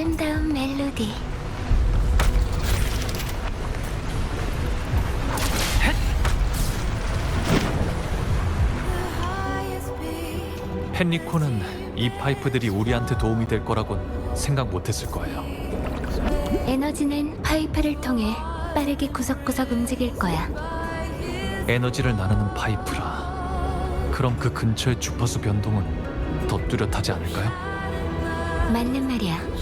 아름다운 멜로디. 헨리코는 이 파이프들이 우리한테 도움이 될 거라곤 생각 못했을 거예요. 에너지는 파이프를 통해 빠르게 구석구석 움직일 거야. 에너지를 나누는 파이프라. 그럼 그 근처의 주파수 변동은 더 뚜렷하지 않을까요? 맞는 말이야.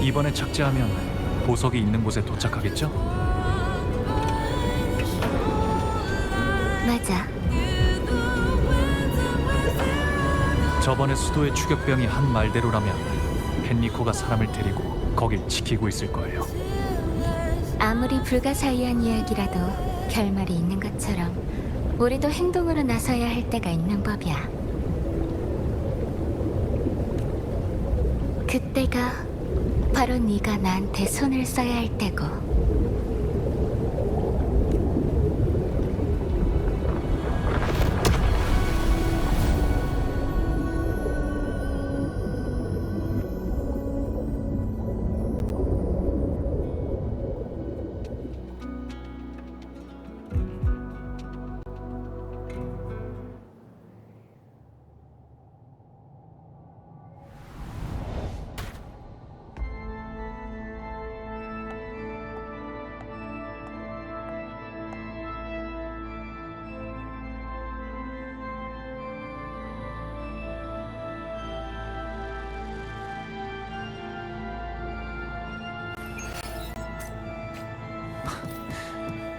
이번에 착지하면 보석이 있는 곳에 도착하겠죠? 맞아. 저번에 수도의 추격병이 한 말대로라면 헨리코가 사람을 데리고 거길 지키고 있을 거예요. 아무리 불가사의한 이야기라도 결말이 있는 것처럼 우리도 행동으로 나서야 할 때가 있는 법이야. 그때가 바로 네가 나한테 손을 써야 할 때고.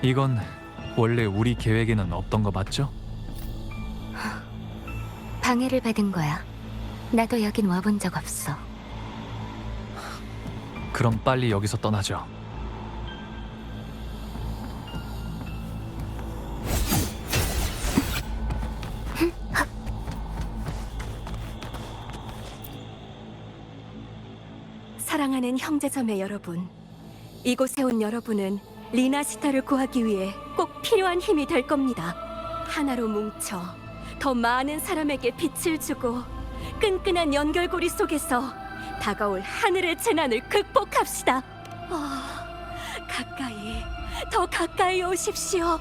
이건 원래 우리 계획에는 없던 거 맞죠? 방해를 받은 거야. 나도 여긴 와본 적 없어. 그럼 빨리 여기서 떠나죠. 사랑하는 형제자매 여러분, 이곳에 온 여러분은 리나시타를 구하기 위해 꼭 필요한 힘이 될 겁니다. 하나로 뭉쳐 더 많은 사람에게 빛을 주고 끈끈한 연결고리 속에서 다가올 하늘의 재난을 극복합시다. 가까이, 더 가까이 오십시오.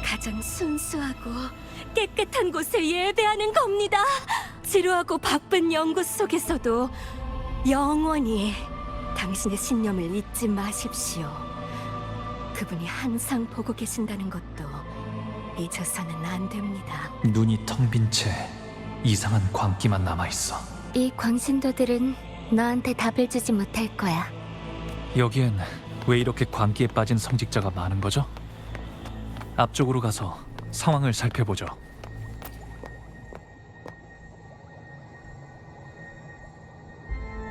가장 순수하고 깨끗한 곳에 예배하는 겁니다. 지루하고 바쁜 연구 속에서도 영원히 당신의 신념을 잊지 마십시오. 그분이 항상 보고 계신다는 것도 잊어서는 안 됩니다. 눈이 텅 빈 채 이상한 광기만 남아있어. 이 광신도들은 너한테 답을 주지 못할 거야. 여기엔 왜 이렇게 광기에 빠진 성직자가 많은 거죠? 앞쪽으로 가서 상황을 살펴보죠.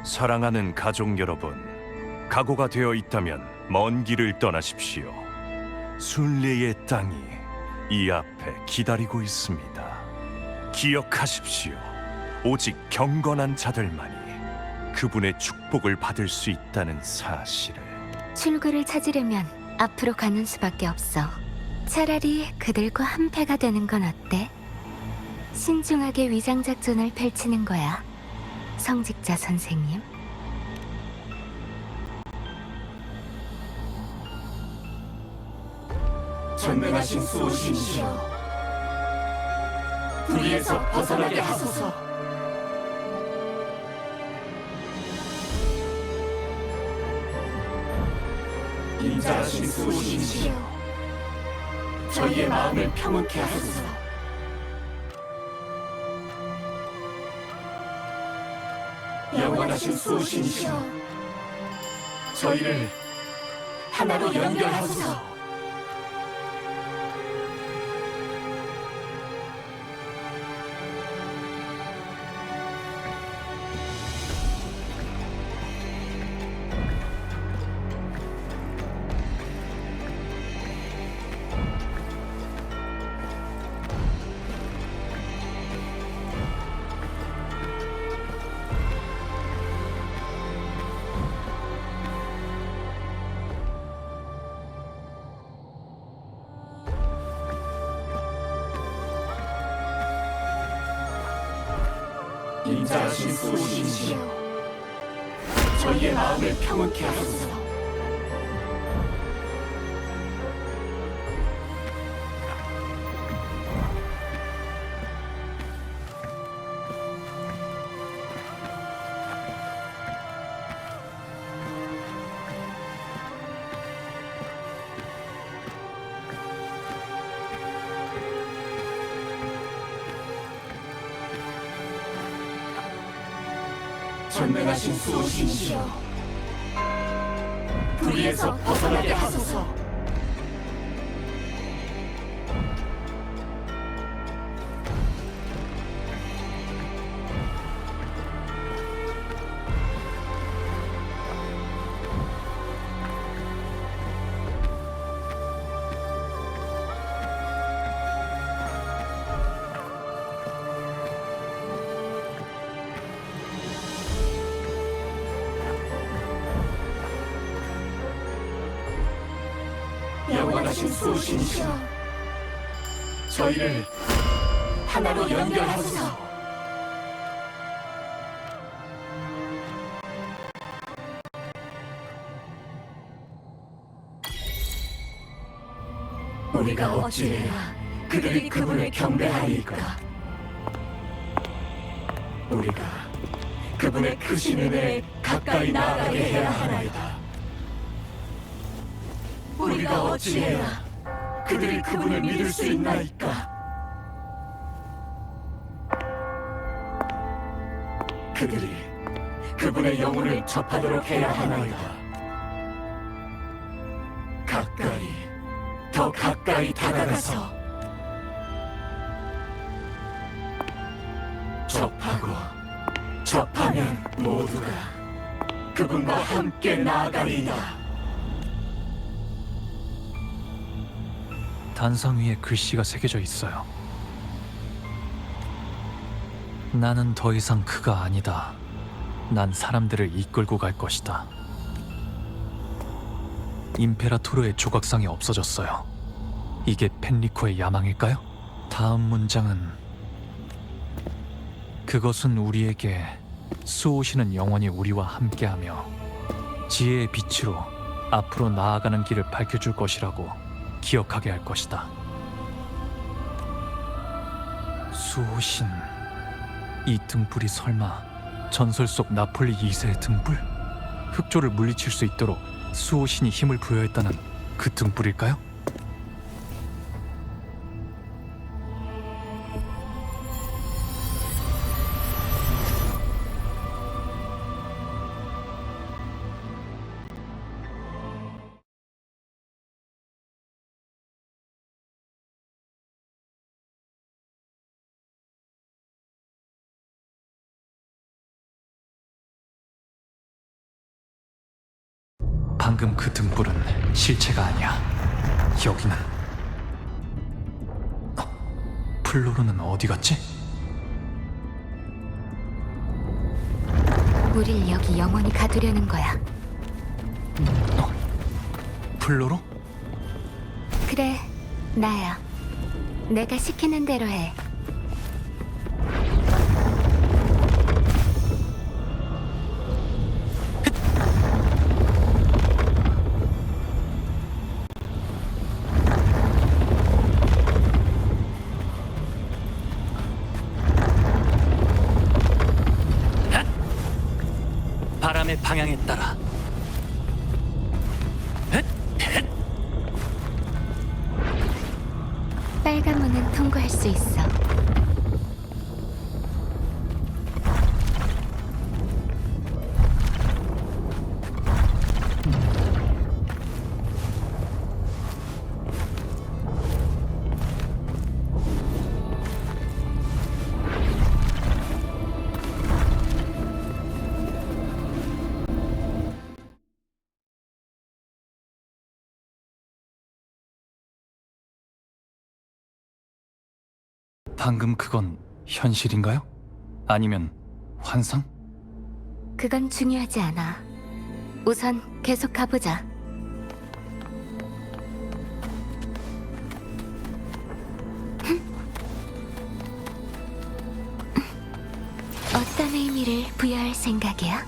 사랑하는 가족 여러분, 각오가 되어 있다면 먼 길을 떠나십시오. 순례의 땅이 이 앞에 기다리고 있습니다. 기억하십시오. 오직 경건한 자들만이 그분의 축복을 받을 수 있다는 사실을. 출구를 찾으려면 앞으로 가는 수밖에 없어. 차라리 그들과 한패가 되는 건 어때? 신중하게 위장 작전을 펼치는 거야, 성직자 선생님. 전능하신 수호신이시여, 불의에서 벗어나게 하소서. 인자하신 수호신이시여, 저희의 마음을 평온케 하소서. 영원하신 수호신이시여, 저희를 하나로 연결하소서. 인자하신 수호신이시여, 저희의 마음을 평온케 하소서. 전능하신 수호신이시여, 불의에서 벗어나게 하소서. 영원하신 수호신이시여, 저희를 하나로 연결하소서. 우리가 어찌해야 그들이 그분을 경배하리까? 우리가 그분의 크신 은혜에 가까이 나아가게 해야 하나이다. 우리가 어찌해야 그들이 그분을 믿을 수 있나이까? 그들이 그분의 영혼을 접하도록 해야 하나이다. 가까이, 더 가까이 다가가서 접하면 모두가 그분과 함께 나아가리이다. 단상 위에 글씨가 새겨져 있어요. 나는 더 이상 그가 아니다. 난 사람들을 이끌고 갈 것이다. 임페라토르의 조각상이 없어졌어요. 이게 펜리코의 야망일까요? 다음 문장은 그것은 우리에게 수호신은 영원히 우리와 함께하며 지혜의 빛으로 앞으로 나아가는 길을 밝혀줄 것이라고 기억하게 할 것이다. 수호신, 이 등불이 설마 전설 속 나폴리 2세의 등불? 흑조를 물리칠 수 있도록 수호신이 힘을 부여했다는 그 등불일까요? 방금 그 등불은 실체가 아니야. 여기는 플로르는 어디 갔지? 우릴 여기 영원히 가두려는 거야. 플로로? 그래, 나야. 내가 시키는 대로 해. 바람의 방향에 따라. 빨간 문은 통과할 수 있어. 방금 그건 현실인가요? 아니면 환상? 그건 중요하지 않아. 우선 계속 가보자. 어떤 의미를 부여할 생각이야?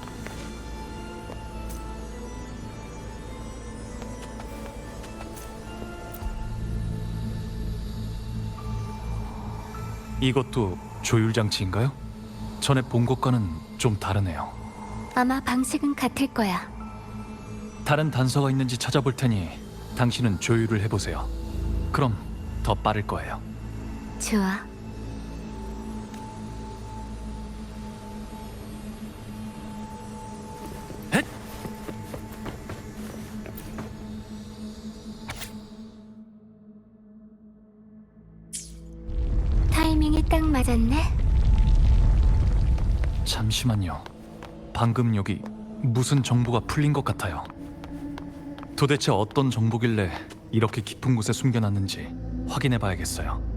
이것도 조율 장치인가요? 전에 본 것과는 좀 다르네요. 아마 방식은 같을 거야. 다른 단서가 있는지 찾아볼 테니 당신은 조율을 해보세요. 그럼 더 빠를 거예요. 좋아. 타이밍이 딱 맞았네. 잠시만요. 방금 여기 무슨 정보가 풀린 것 같아요. 도대체 어떤 정보길래 이렇게 깊은 곳에 숨겨놨는지 확인해 봐야겠어요.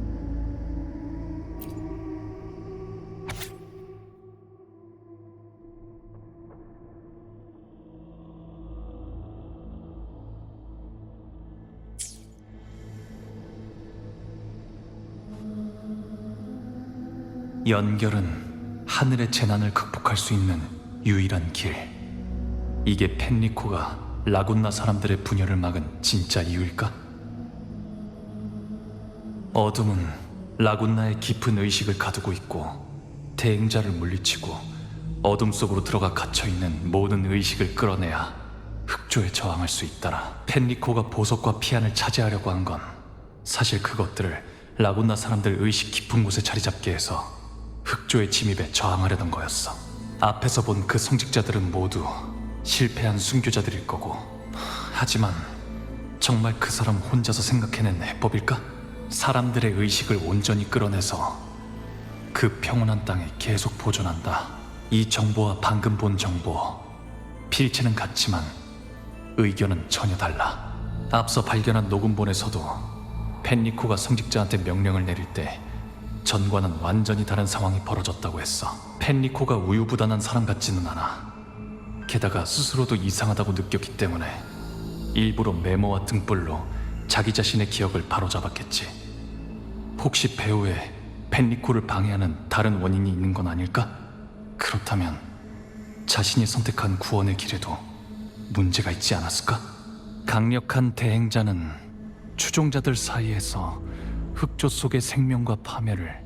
연결은 하늘의 재난을 극복할 수 있는 유일한 길. 이게 펜리코가 라군나 사람들의 분열을 막은 진짜 이유일까? 어둠은 라군나의 깊은 의식을 가두고 있고 대행자를 물리치고 어둠 속으로 들어가 갇혀있는 모든 의식을 끌어내야 흑조에 저항할 수 있다라. 펜리코가 보석과 피안을 차지하려고 한 건 사실 그것들을 라군나 사람들 의식 깊은 곳에 자리 잡게 해서 흑조의 침입에 저항하려던 거였어. 앞에서 본 그 성직자들은 모두 실패한 순교자들일 거고, 하지만 정말 그 사람 혼자서 생각해낸 해법일까? 사람들의 의식을 온전히 끌어내서 그 평온한 땅에 계속 보존한다. 이 정보와 방금 본 정보, 필체는 같지만 의견은 전혀 달라. 앞서 발견한 녹음본에서도 펜리코가 성직자한테 명령을 내릴 때 전과는 완전히 다른 상황이 벌어졌다고 했어. 펜리코가 우유부단한 사람 같지는 않아. 게다가 스스로도 이상하다고 느꼈기 때문에 일부러 메모와 등불로 자기 자신의 기억을 바로잡았겠지. 혹시 배우에 펜리코를 방해하는 다른 원인이 있는 건 아닐까? 그렇다면 자신이 선택한 구원의 길에도 문제가 있지 않았을까? 강력한 대행자는 추종자들 사이에서 흑조 속의 생명과 파멸을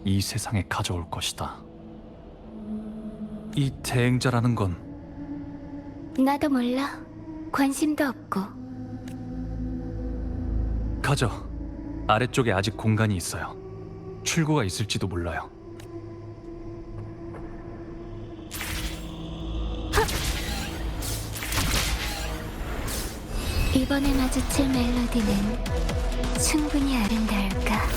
이 세상에 가져올 것이다. 이 대행자라는 건 나도 몰라. 관심도 없고. 가죠. 아래쪽에 아직 공간이 있어요. 출구가 있을지도 몰라요. 이번에 마주칠 멜로디는 충분히 아름다울까?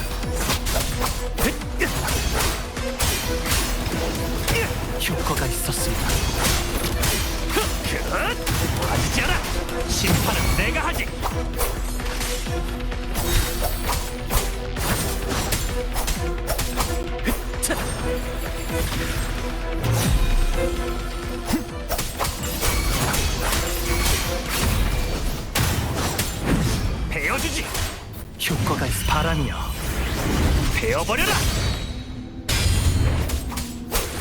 효과가 있었습니다. 빠지지 않아! 심판은 내가 하지! 베어주지! 효과가 있어. 바람이여, 베어버려라!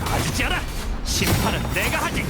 빠지지 않아! 심판은 내가 하지!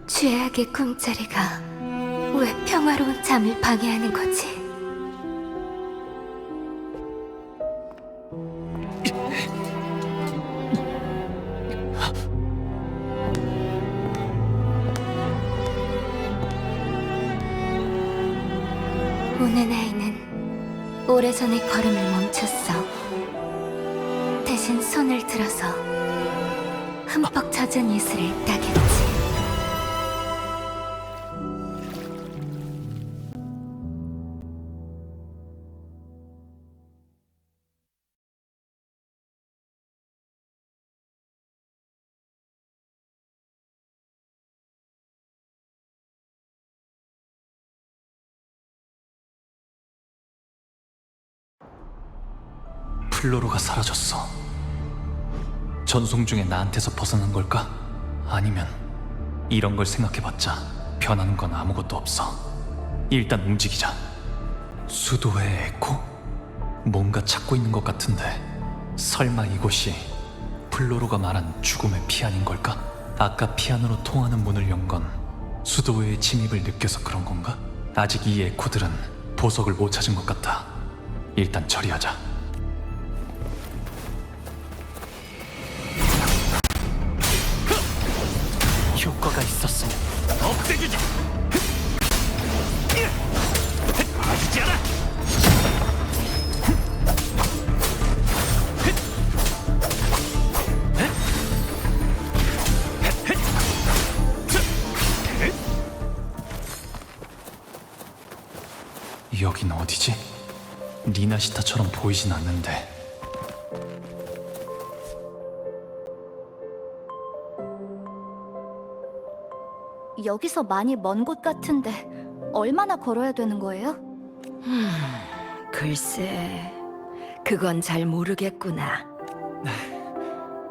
죄악의 꿈자리가 왜 평화로운 잠을 방해하는 거지? 죽는 아이는 오래전에 걸음을 멈췄어. 대신 손을 들어서 흠뻑 젖은 이슬을 따겠지. 플로로가 사라졌어. 전송 중에 나한테서 벗어난 걸까? 아니면 이런 걸 생각해봤자 변하는 건 아무것도 없어. 일단 움직이자. 수도의 에코? 뭔가 찾고 있는 것 같은데 설마 이곳이 플로로가 말한 죽음의 피안인 걸까? 아까 피안으로 통하는 문을 연 건 수도의 침입을 느껴서 그런 건가? 아직 이 에코들은 보석을 못 찾은 것 같아. 일단 처리하자. 효과가 있었으면 없애주지. 아주지 않아. 여긴 어디지? 리나시타처럼 보이진 않는데. 여기서 많이 먼 곳 같은데 얼마나 걸어야 되는 거예요? 글쎄, 그건 잘 모르겠구나.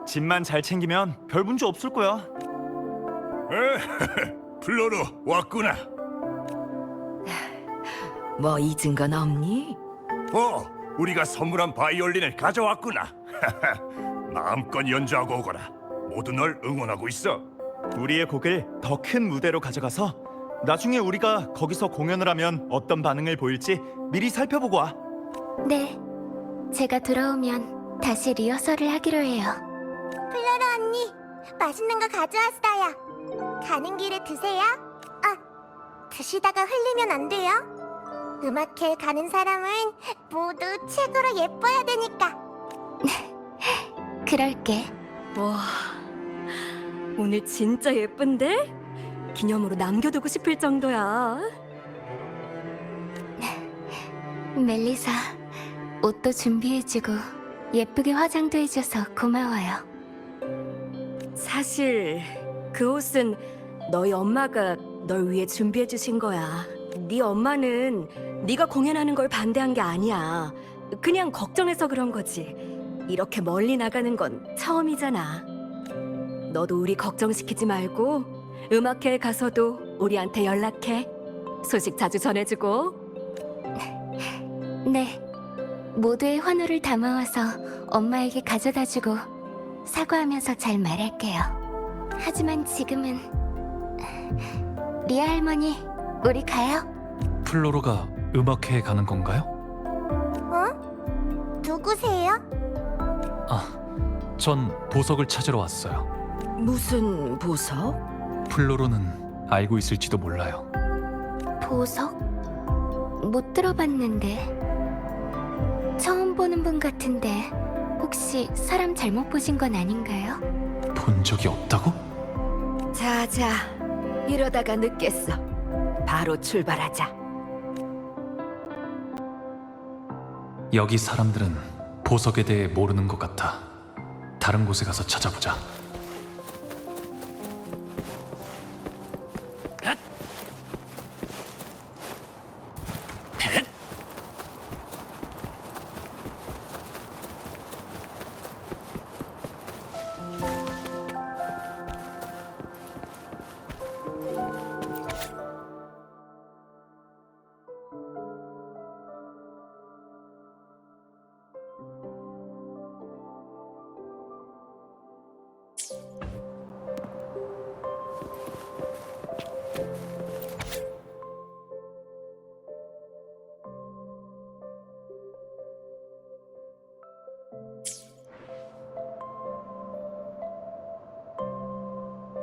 짐만 잘 챙기면 별 문제 없을 거야. 플로로 왔구나. 뭐 잊은 건 없니? 우리가 선물한 바이올린을 가져왔구나. 마음껏 연주하고 오거라. 모두 널 응원하고 있어. 우리의 곡을 더 큰 무대로 가져가서 나중에 우리가 거기서 공연을 하면 어떤 반응을 보일지 미리 살펴보고 와. 네, 제가 돌아오면 다시 리허설을 하기로 해요. 플로로 언니, 맛있는 거 가져왔어요. 가는 길에 드세요. 드시다가 흘리면 안 돼요. 음악회 가는 사람은 모두 최고로 예뻐야 되니까. 그럴게. 와, 오늘 진짜 예쁜데? 기념으로 남겨두고 싶을 정도야. 멜리사, 옷도 준비해주고 예쁘게 화장도 해줘서 고마워요. 사실 그 옷은 너희 엄마가 널 위해 준비해 주신 거야. 네 엄마는 네가 공연하는 걸 반대한 게 아니야. 그냥 걱정해서 그런 거지. 이렇게 멀리 나가는 건 처음이잖아. 너도 우리 걱정시키지 말고 음악회에 가서도 우리한테 연락해. 소식 자주 전해주고. 네, 모두의 환호를 담아와서 엄마에게 가져다주고 사과하면서 잘 말할게요. 하지만 지금은 리아 할머니, 우리 가요. 플로로가 음악회에 가는 건가요? 누구세요? 전 보석을 찾으러 왔어요. 무슨 보석? 플로로는 알고 있을지도 몰라요. 보석? 못 들어봤는데. 처음 보는 분 같은데 혹시 사람 잘못 보신 건 아닌가요? 본 적이 없다고? 자자, 이러다가 늦겠어. 바로 출발하자. 여기 사람들은 보석에 대해 모르는 것 같아. 다른 곳에 가서 찾아보자.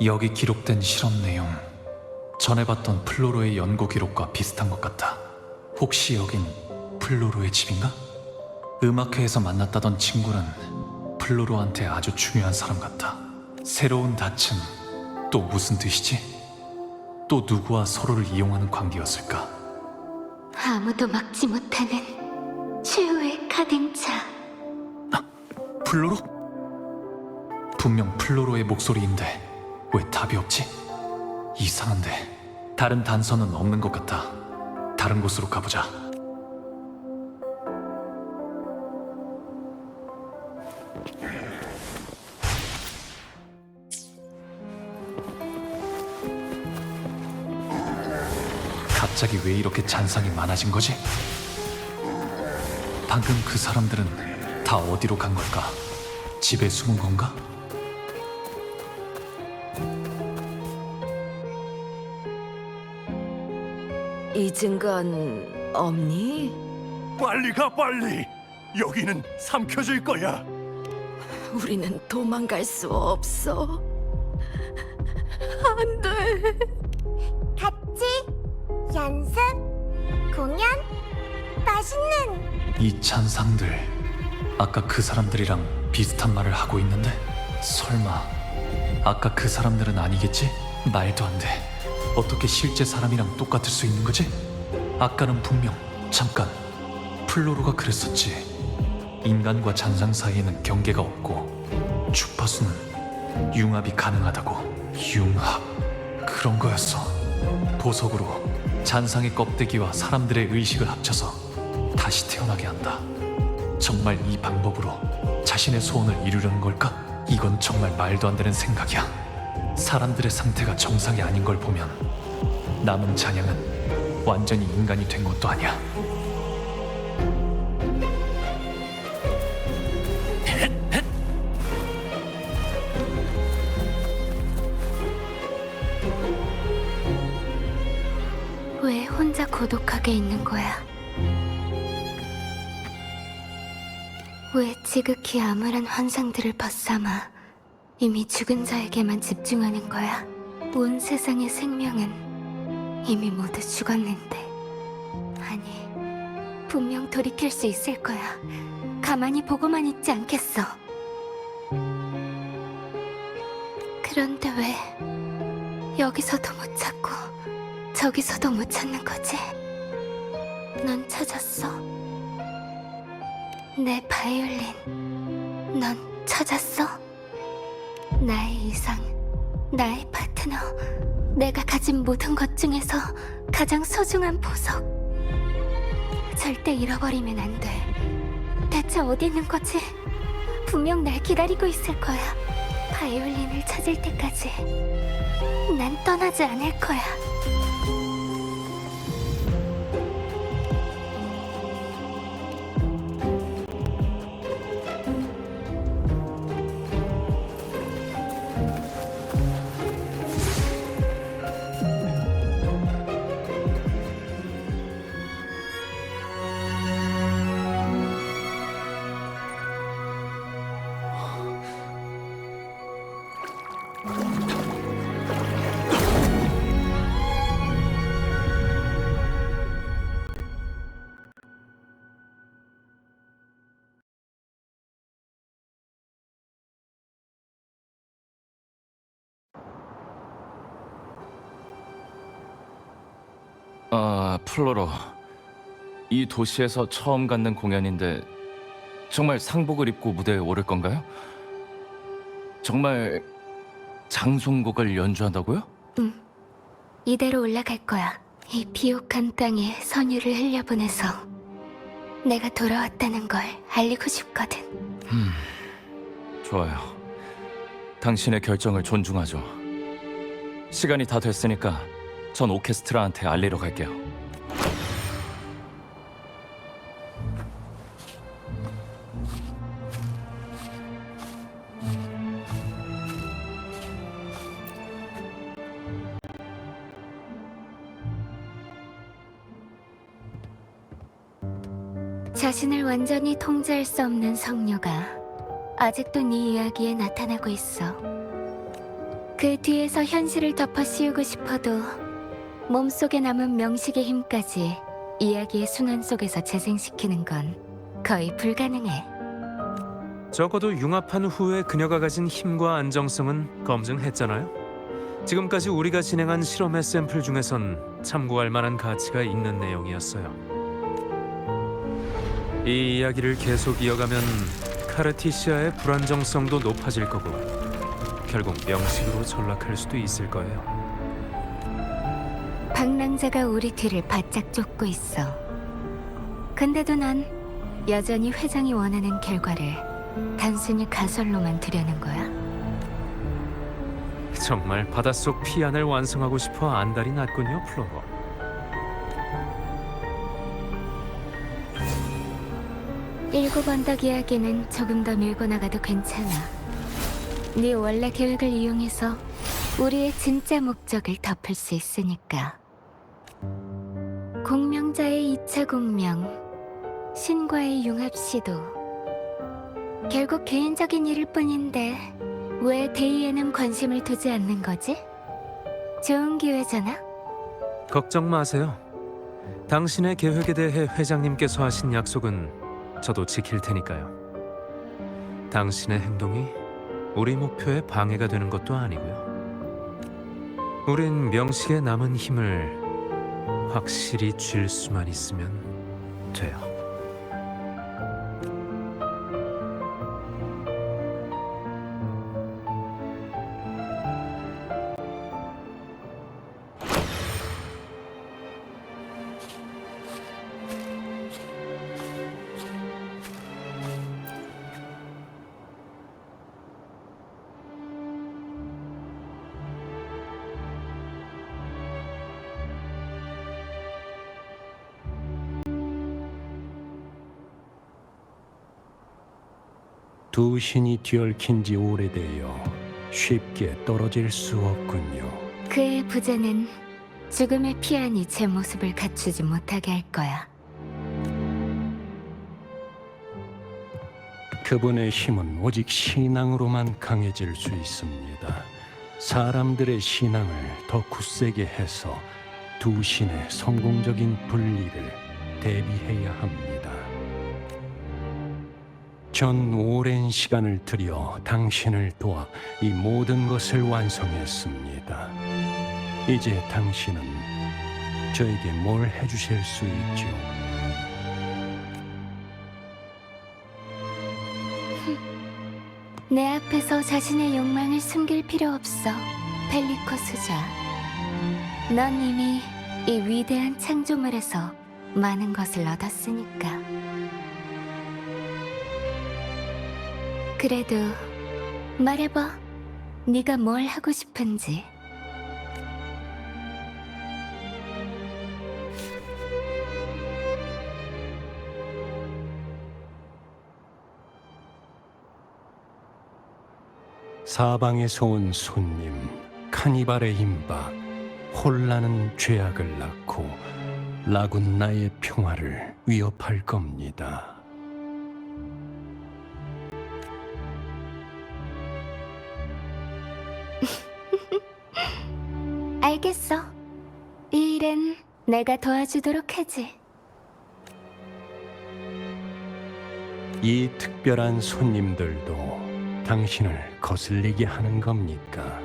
여기 기록된 실험 내용, 전에 봤던 플로로의 연구 기록과 비슷한 것 같아. 혹시 여긴 플로로의 집인가? 음악회에서 만났다던 친구는 플로로한테 아주 중요한 사람 같다. 새로운 닻은 또 무슨 뜻이지? 또 누구와 서로를 이용하는 관계였을까? 아무도 막지 못하는 최후의 가등차. 플로로? 분명 플로로의 목소리인데 왜 답이 없지? 이상한데 다른 단서는 없는 것 같아. 다른 곳으로 가보자. 갑자기 왜 이렇게 잔상이 많아진 거지? 방금 그 사람들은 다 어디로 간 걸까? 집에 숨은 건가? 잊은 건 없니? 빨리 가 빨리. 여기는 삼켜질 거야. 우리는 도망갈 수 없어. 안 돼. 같이 연습, 공연, 맛있는 이 잔상들 아까 그 사람들이랑 비슷한 말을 하고 있는데 설마 아까 그 사람들은 아니겠지? 말도 안 돼. 어떻게 실제 사람이랑 똑같을 수 있는 거지? 아까는 분명 잠깐 플로로가 그랬었지. 인간과 잔상 사이에는 경계가 없고 주파수는 융합이 가능하다고. 융합 그런 거였어. 보석으로 잔상의 껍데기와 사람들의 의식을 합쳐서 다시 태어나게 한다. 정말 이 방법으로 자신의 소원을 이루려는 걸까? 이건 정말 말도 안 되는 생각이야. 사람들의 상태가 정상이 아닌 걸 보면 남은 잔향은 완전히 인간이 된 것도 아니야. 왜 혼자 고독하게 있는 거야? 왜 지극히 암울한 환상들을 벗삼아 이미 죽은 자에게만 집중하는 거야? 온 세상의 생명은 이미 모두 죽었는데. 아니, 분명 돌이킬 수 있을 거야. 가만히 보고만 있지 않겠어. 그런데 왜 여기서도 못 찾고 저기서도 못 찾는 거지? 넌 찾았어? 내 바이올린, 넌 찾았어? 나의 이상, 나의 파트너, 내가 가진 모든 것 중에서 가장 소중한 보석. 절대 잃어버리면 안 돼. 대체 어디 있는 거지? 분명 날 기다리고 있을 거야. 바이올린을 찾을 때까지 난 떠나지 않을 거야. 플로로. 이 도시에서 처음 갖는 공연인데 정말 상복을 입고 무대에 오를 건가요? 정말 장송곡을 연주한다고요? 이대로 올라갈 거야. 이 비옥한 땅에 선율을 흘려보내서 내가 돌아왔다는 걸 알리고 싶거든. 좋아요. 당신의 결정을 존중하죠. 시간이 다 됐으니까 전 오케스트라한테 알리러 갈게요. 자신을 완전히 통제할 수 없는 성녀가 아직도 네 이야기에 나타나고 있어. 그 뒤에서 현실을 덮어 씌우고 싶어도 몸속에 남은 명식의 힘까지 이야기의 순환 속에서 재생시키는 건 거의 불가능해. 적어도 융합한 후에 그녀가 가진 힘과 안정성은 검증했잖아요. 지금까지 우리가 진행한 실험의 샘플 중에선 참고할 만한 가치가 있는 내용이었어요. 이 이야기를 계속 이어가면 카르티시아의 불안정성도 높아질 거고 결국 명식으로 전락할 수도 있을 거예요. 방랑자가 우리 뒤를 바짝 쫓고 있어. 근데도 난 여전히 회장이 원하는 결과를 단순히 가설로만 두려는 거야. 정말 바닷속 피안을 완성하고 싶어 안달이 났군요, 플로로. 일곱 언덕 이야기는 조금 더 밀고 나가도 괜찮아. 네 원래 계획을 이용해서 우리의 진짜 목적을 덮을 수 있으니까. 공명자의 2차 공명, 신과의 융합 시도. 결국 개인적인 일일 뿐인데 왜 대의에는 관심을 두지 않는 거지? 좋은 기회잖아. 걱정 마세요. 당신의 계획에 대해 회장님께서 하신 약속은 저도 지킬 테니까요. 당신의 행동이 우리 목표에 방해가 되는 것도 아니고요. 우린 명식에 남은 힘을 확실히 쥘 수만 있으면 돼요. 두 신이 뒤얽힌 지 오래되어 쉽게 떨어질 수 없군요. 그의 부자는 죽음의 피안이 제 모습을 갖추지 못하게 할 거야. 그분의 힘은 오직 신앙으로만 강해질 수 있습니다. 사람들의 신앙을 더 굳세게 해서 두 신의 성공적인 분리를 대비해야 합니다. 전 오랜 시간을 들여 당신을 도와 이 모든 것을 완성했습니다. 이제 당신은 저에게 뭘 해주실 수 있죠? 내 앞에서 자신의 욕망을 숨길 필요 없어, 펠리코스자. 넌 이미 이 위대한 창조물에서 많은 것을 얻었으니까. 그래도 말해봐, 네가 뭘 하고 싶은지. 사방에서 온 손님, 카니발의 임박, 혼란은 죄악을 낳고 라군나의 평화를 위협할 겁니다. 알겠어. 이 일은 내가 도와주도록 하지. 이 특별한 손님들도 당신을 거슬리게 하는 겁니까?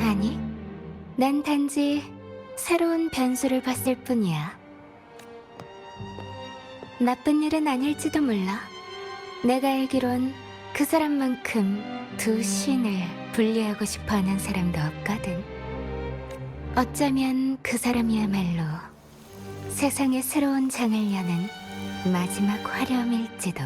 아니, 난 단지 새로운 변수를 봤을 뿐이야. 나쁜 일은 아닐지도 몰라. 내가 알기론 그 사람만큼 두 신을 분리하고 싶어하는 사람도 없거든. 어쩌면 그 사람이야말로 세상의 새로운 장을 여는 마지막 화려함일지도.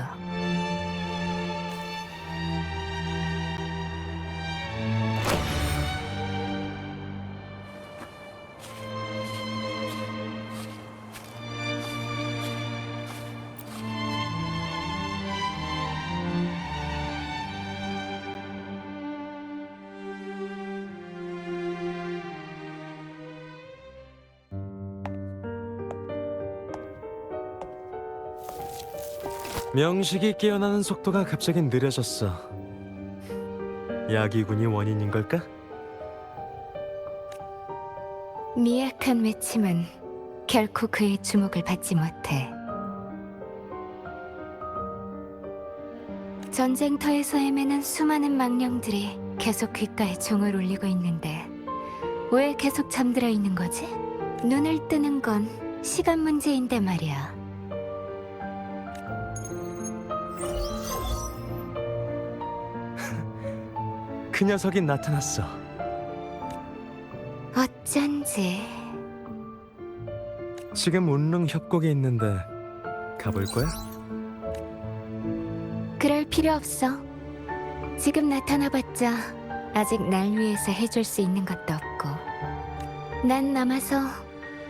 명식이 깨어나는 속도가 갑자기 느려졌어. 야기군이 원인인 걸까? 미약한 외침은 결코 그의 주목을 받지 못해. 전쟁터에서 헤매는 수많은 망령들이 계속 귓가에 종을 울리고 있는데 왜 계속 잠들어 있는 거지? 눈을 뜨는 건 시간 문제인데 말이야. 그 녀석이 나타났어. 어쩐지. 지금 운릉 협곡에 있는데 가볼 거야? 그럴 필요 없어. 지금 나타나봤자 아직 날 위해서 해줄 수 있는 것도 없고. 난 남아서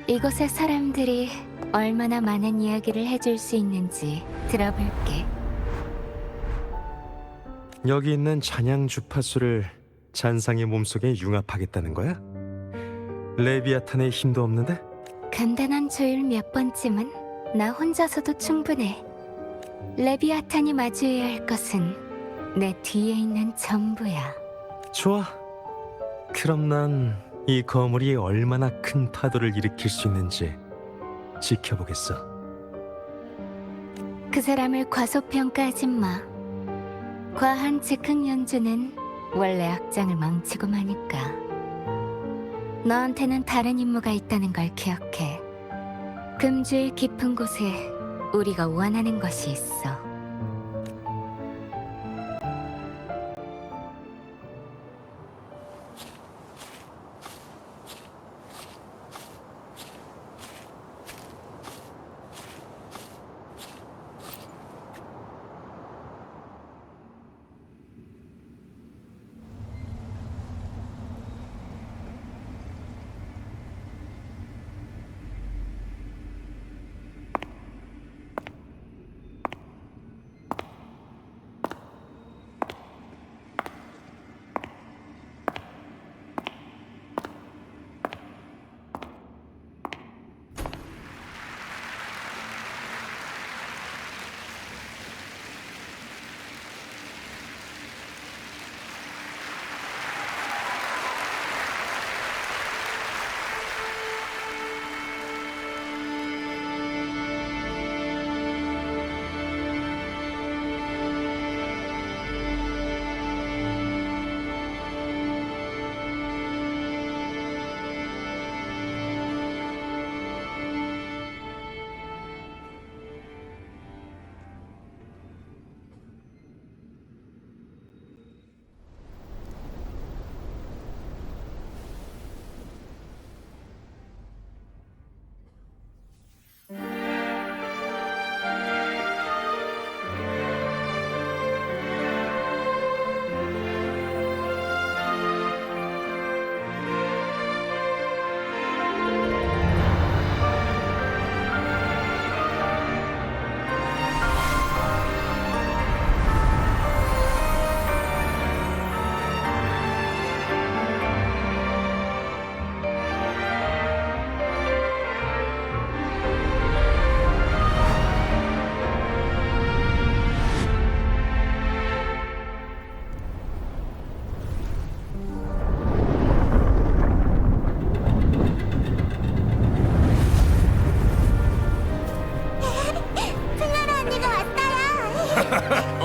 이곳의 사람들이 얼마나 많은 이야기를 해줄 수 있는지 들어볼게. 여기 있는 잔향 주파수를 잔상의 몸속에 융합하겠다는 거야? 레비아탄의 힘도 없는데? 간단한 조율 몇 번쯤은 나 혼자서도 충분해. 레비아탄이 마주해야 할 것은 내 뒤에 있는 전부야. 좋아. 그럼 난 이 거물이 얼마나 큰 파도를 일으킬 수 있는지 지켜보겠어. 그 사람을 과소평가하지 마. 과한 즉흥 연주는 원래 악장을 망치고 마니까. 너한테는 다른 임무가 있다는 걸 기억해. 금주의 깊은 곳에 우리가 원하는 것이 있어.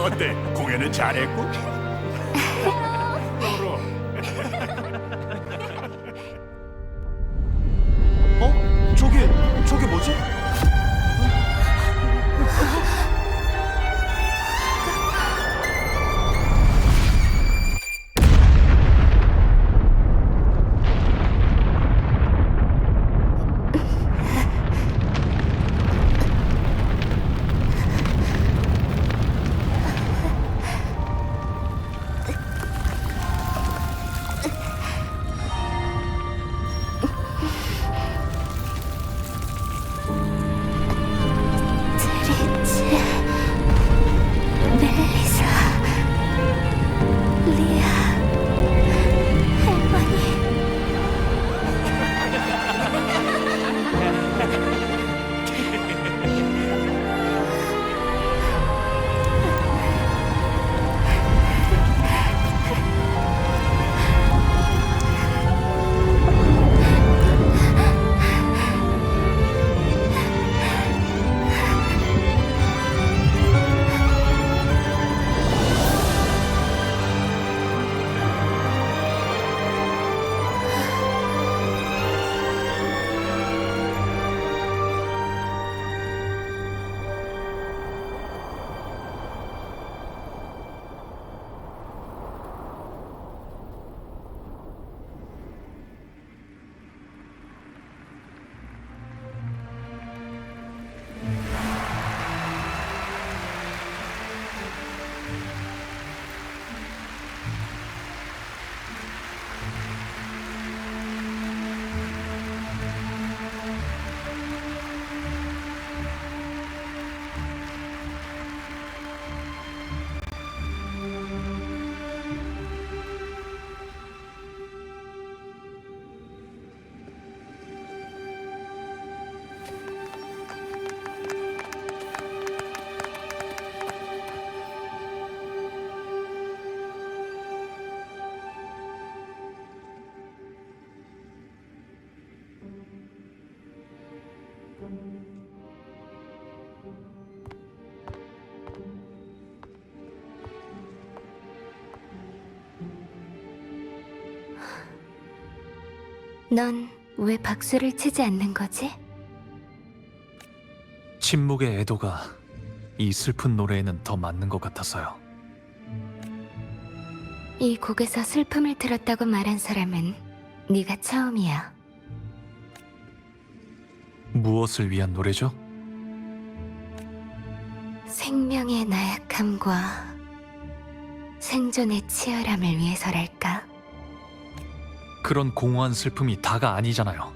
어때? 공연은 잘했고? 어? 저게 뭐지? 넌 왜 박수를 치지 않는 거지? 침묵의 애도가 이 슬픈 노래에는 더 맞는 것 같아서요. 이 곡에서 슬픔을 들었다고 말한 사람은 네가 처음이야. 무엇을 위한 노래죠? 생명의 나약함과 생존의 치열함을 위해서랄까? 그런 공허한 슬픔이 다가 아니잖아요.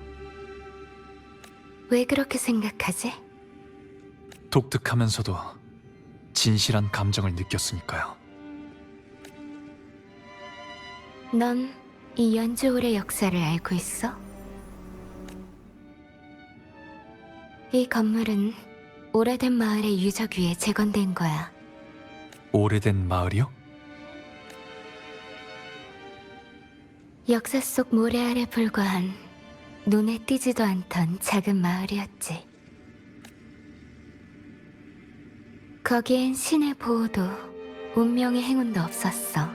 왜 그렇게 생각하지? 독특하면서도 진실한 감정을 느꼈으니까요. 넌 이 연주홀의 역사를 알고 있어? 이 건물은 오래된 마을의 유적 위에 재건된 거야. 오래된 마을이요? 역사 속 모래 아래 불과한 눈에 띄지도 않던 작은 마을이었지. 거기엔 신의 보호도 운명의 행운도 없었어.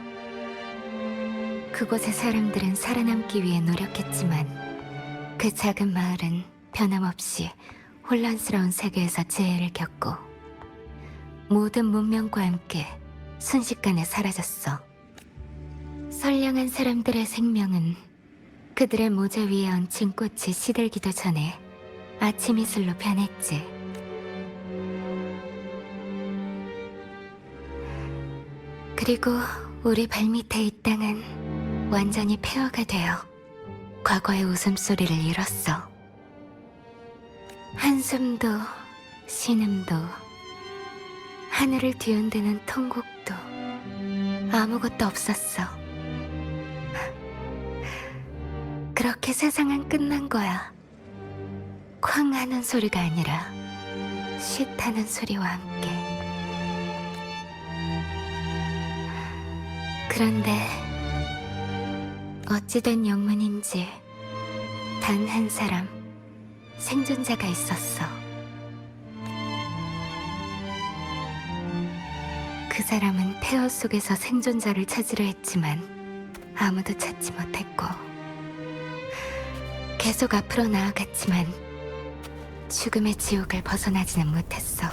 그곳의 사람들은 살아남기 위해 노력했지만 그 작은 마을은 변함없이 혼란스러운 세계에서 재해를 겪고 모든 문명과 함께 순식간에 사라졌어. 선량한 사람들의 생명은 그들의 모자 위에 얹힌 꽃이 시들기도 전에 아침 이슬로 변했지. 그리고 우리 발밑에 이 땅은 완전히 폐허가 되어 과거의 웃음소리를 잃었어. 한숨도 신음도 하늘을 뒤흔드는 통곡도 아무것도 없었어. 그렇게 세상은 끝난 거야. 쾅 하는 소리가 아니라 쉿 하는 소리와 함께. 그런데 어찌된 영문인지 단 한 사람 생존자가 있었어. 그 사람은 폐허 속에서 생존자를 찾으려 했지만 아무도 찾지 못했고 계속 앞으로 나아갔지만 죽음의 지옥을 벗어나지는 못했어.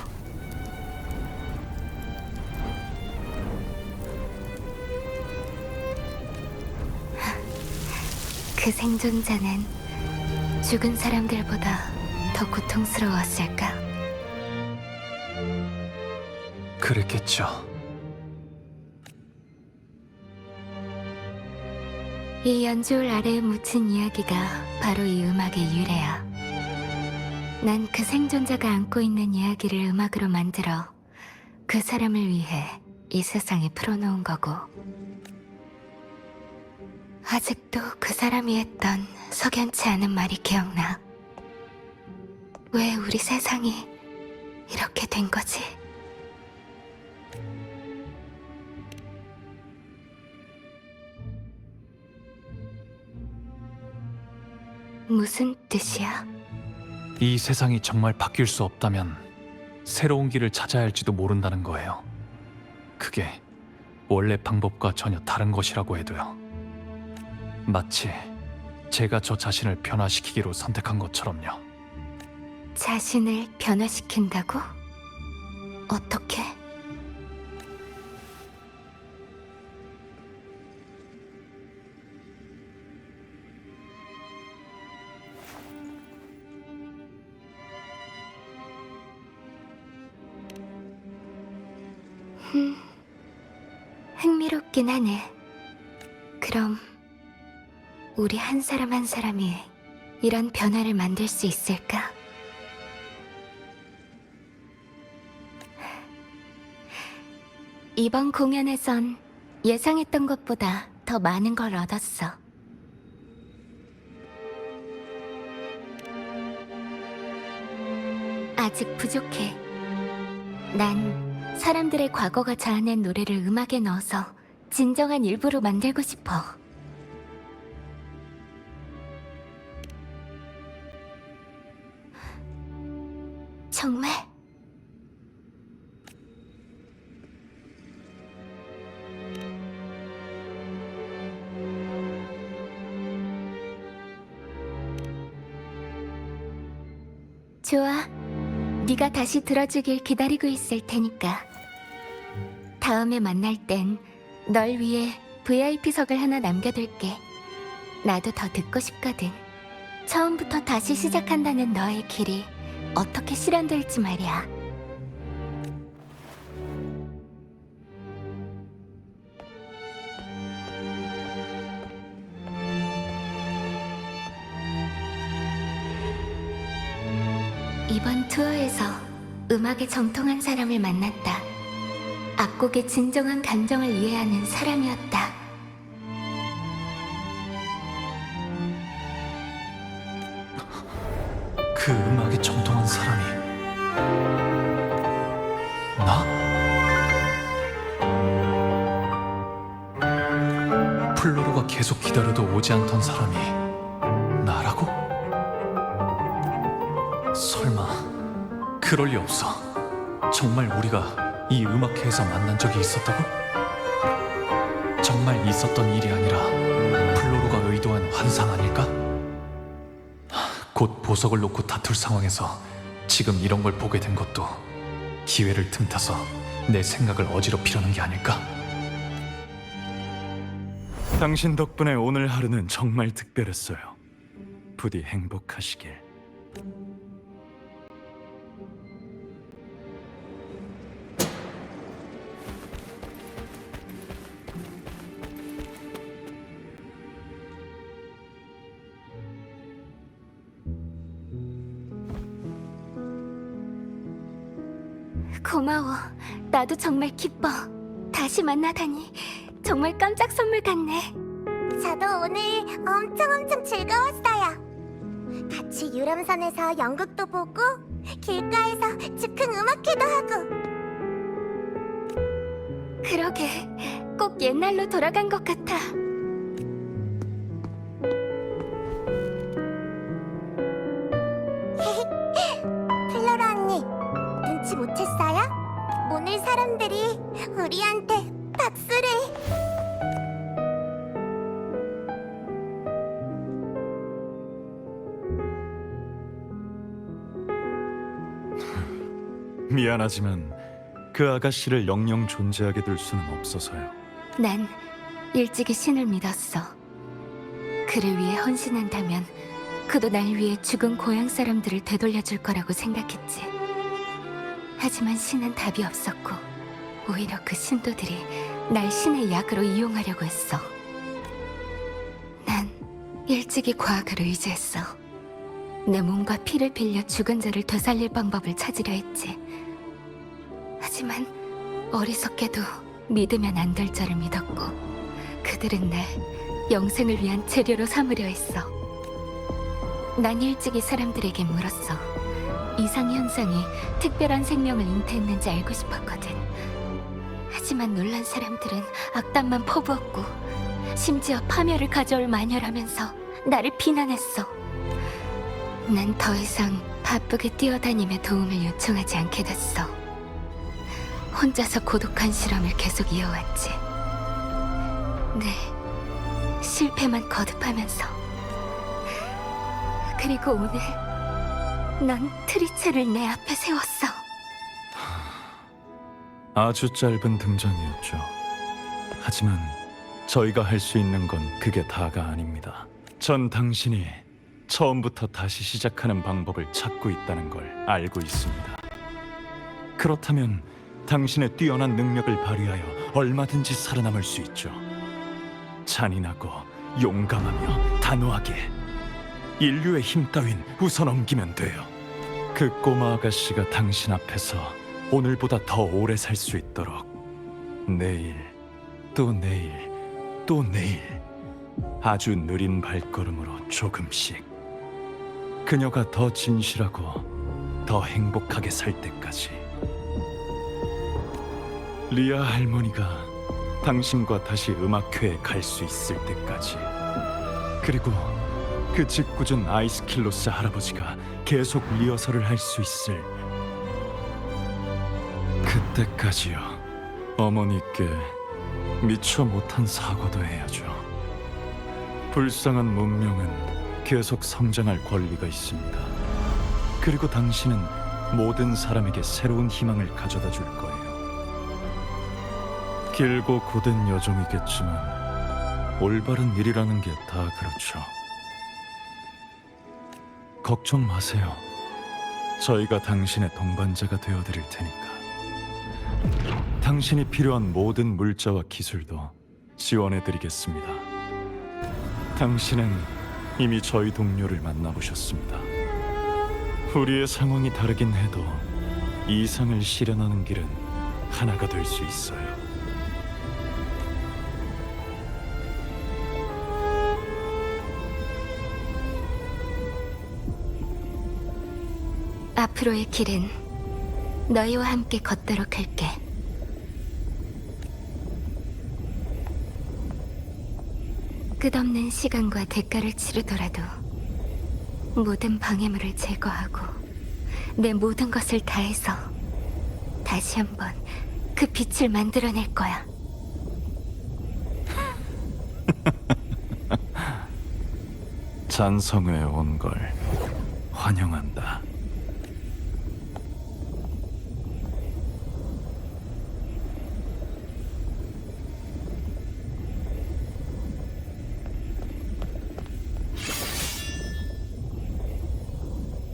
그 생존자는 죽은 사람들보다 더 고통스러웠을까? 그랬겠죠. 이 연주홀 아래에 묻힌 이야기가 바로 이 음악의 유래야. 난 그 생존자가 안고 있는 이야기를 음악으로 만들어 그 사람을 위해 이 세상에 풀어놓은 거고, 아직도 그 사람이 했던 석연치 않은 말이 기억나. 왜 우리 세상이 이렇게 된 거지? 무슨 뜻이야? 이 세상이 정말 바뀔 수 없다면 새로운 길을 찾아야 할지도 모른다는 거예요. 그게 원래 방법과 전혀 다른 것이라고 해도요. 마치 제가 저 자신을 변화시키기로 선택한 것처럼요. 자신을 변화시킨다고? 어떻게? 흥미롭긴 하네. 그럼 우리 한 사람 한 사람이 이런 변화를 만들 수 있을까? 이번 공연에선 예상했던 것보다 더 많은 걸 얻었어. 아직 부족해. 난 사람들의 과거가 자아낸 노래를 음악에 넣어서 진정한 일부로 만들고 싶어. 정말? 좋아. 네가 다시 들어주길 기다리고 있을 테니까. 다음에 만날 땐 널 위해 VIP석을 하나 남겨둘게. 나도 더 듣고 싶거든. 처음부터 다시 시작한다는 너의 길이 어떻게 실현될지 말이야. 이번 투어에서 음악에 정통한 사람을 만났다. 악곡의 진정한 감정을 이해하는 사람이었다. 그 음악에 정통한 사람이 나? 플로로가 계속 기다려도 오지 않던 사람이 나라고? 설마 그럴 리 없어. 정말 우리가 이 음악회에서 만난 적이 있었다고? 정말 있었던 일이 아니라 플로로가 의도한 환상 아닐까? 곧 보석을 놓고 다툴 상황에서 지금 이런 걸 보게 된 것도 기회를 틈타서 내 생각을 어지럽히려는 게 아닐까? 당신 덕분에 오늘 하루는 정말 특별했어요. 부디 행복하시길. 고마워. 나도 정말 기뻐. 다시 만나다니 정말 깜짝 선물 같네. 저도 오늘 엄청 즐거웠어요. 같이 유람선에서 연극도 보고 길가에서 즉흥 음악회도 하고. 그러게, 꼭 옛날로 돌아간 것 같아. 플로라 언니, 눈치 못 챘어요? 오늘 사람들이 우리한테 박수를. 미안하지만 그 아가씨를 영영 존재하게 둘 수는 없어서요. 난 일찍이 신을 믿었어. 그를 위해 헌신한다면 그도 날 위해 죽은 고향 사람들을 되돌려줄 거라고 생각했지. 하지만 신은 답이 없었고 오히려 그 신도들이 날 신의 약으로 이용하려고 했어. 난 일찍이 과학을 의지했어. 내 몸과 피를 빌려 죽은 자를 되살릴 방법을 찾으려 했지. 하지만 어리석게도 믿으면 안 될 자를 믿었고 그들은 날 영생을 위한 재료로 삼으려 했어. 난 일찍이 사람들에게 물었어. 이상 현상이 특별한 생명을 잉태했는지 알고 싶었거든. 하지만 놀란 사람들은 악담만 퍼부었고 심지어 파멸을 가져올 마녀라면서 나를 비난했어. 난 더 이상 바쁘게 뛰어다니며 도움을 요청하지 않게 됐어. 혼자서 고독한 실험을 계속 이어왔지. 네, 실패만 거듭하면서. 그리고 오늘 넌 트리체를 내 앞에 세웠어. 아주 짧은 등장이었죠. 하지만 저희가 할 수 있는 건 그게 다가 아닙니다. 전 당신이 처음부터 다시 시작하는 방법을 찾고 있다는 걸 알고 있습니다. 그렇다면 당신의 뛰어난 능력을 발휘하여 얼마든지 살아남을 수 있죠. 잔인하고 용감하며 단호하게 인류의 힘 따윈 웃어넘기면 돼요. 그 꼬마 아가씨가 당신 앞에서 오늘보다 더 오래 살 수 있도록 내일, 또 내일, 또 내일 아주 느린 발걸음으로 조금씩 그녀가 더 진실하고 더 행복하게 살 때까지. 리아 할머니가 당신과 다시 음악회에 갈 수 있을 때까지. 그리고 그 짓궂은 아이스킬로스 할아버지가 계속 리허설을 할 수 있을 그때까지요. 어머니께 미처 못한 사과도 해야죠. 불쌍한 문명은 계속 성장할 권리가 있습니다. 그리고 당신은 모든 사람에게 새로운 희망을 가져다 줄 거예요. 길고 고된 여정이겠지만 올바른 일이라는 게 다 그렇죠. 걱정 마세요. 저희가 당신의 동반자가 되어드릴 테니까. 당신이 필요한 모든 물자와 기술도 지원해드리겠습니다. 당신은 이미 저희 동료를 만나보셨습니다. 우리의 상황이 다르긴 해도 이상을 실현하는 길은 하나가 될 수 있어요. 앞으로의 길은 너희와 함께 걷도록 할게. 끝없는 시간과 대가를 치르더라도 모든 방해물을 제거하고 내 모든 것을 다해서 다시 한번 그 빛을 만들어낼 거야. 잔성에 온 걸 환영한다.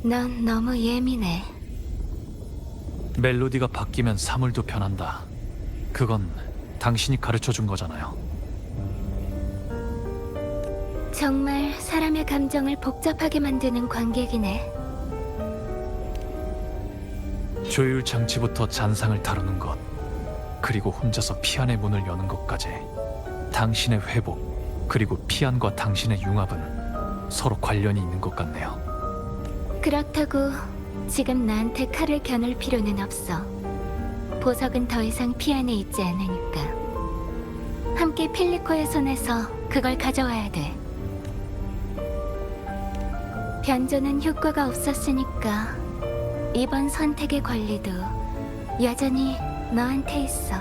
넌 너무 예민해. 멜로디가 바뀌면 사물도 변한다. 그건 당신이 가르쳐준 거잖아요. 정말 사람의 감정을 복잡하게 만드는 관객이네. 조율 장치부터 잔상을 다루는 것, 그리고 혼자서 피안의 문을 여는 것까지 당신의 회복, 그리고 피안과 당신의 융합은 서로 관련이 있는 것 같네요. 그렇다고 지금 나한테 칼을 겨눌 필요는 없어. 보석은 더 이상 피안에 있지 않으니까. 함께 필리코의 손에서 그걸 가져와야 돼. 변조는 효과가 없었으니까 이번 선택의 권리도 여전히 너한테 있어.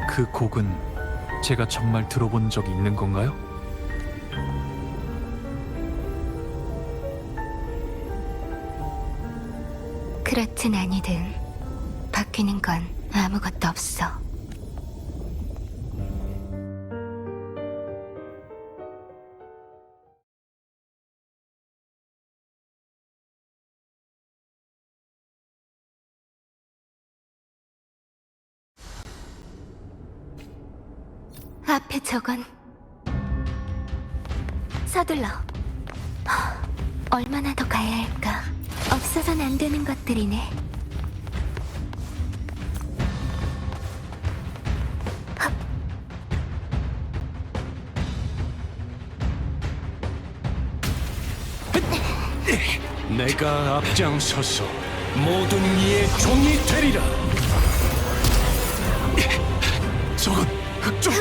그 곡은 제가 정말 들어본 적이 있는 건가요? 그렇든 아니든 바뀌는 건 아무것도 없어. 앞에 저건 서둘러. 얼마나 더 가야 할까? 없어선 안 되는 것들이네. 내가 앞장서서 모든 이의 종이 되리라. 저건 흑종!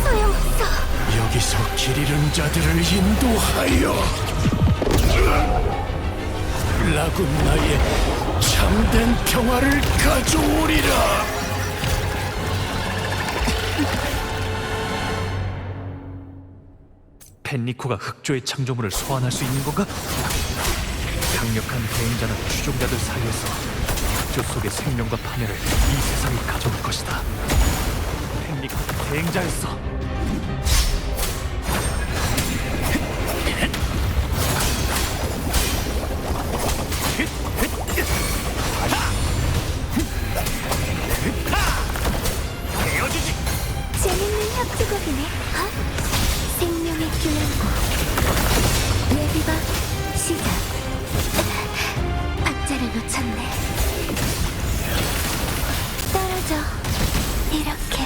소용없어. 여기서 길 잃은 자들을 인도하여 라군나의 참된 평화를 가져오리라. 펜리코가 흑조의 창조물을 소환할 수 있는 건가? 강력한 대행자는 추종자들 사이에서 흑조 속의 생명과 파멸을 이 세상이 가져올 것이다. 펜리코가 대행자였어. 재밌는 협주곡이네. 생명의 균형고 예비바 시작. 박자를 놓쳤네. 떨어져. 이렇게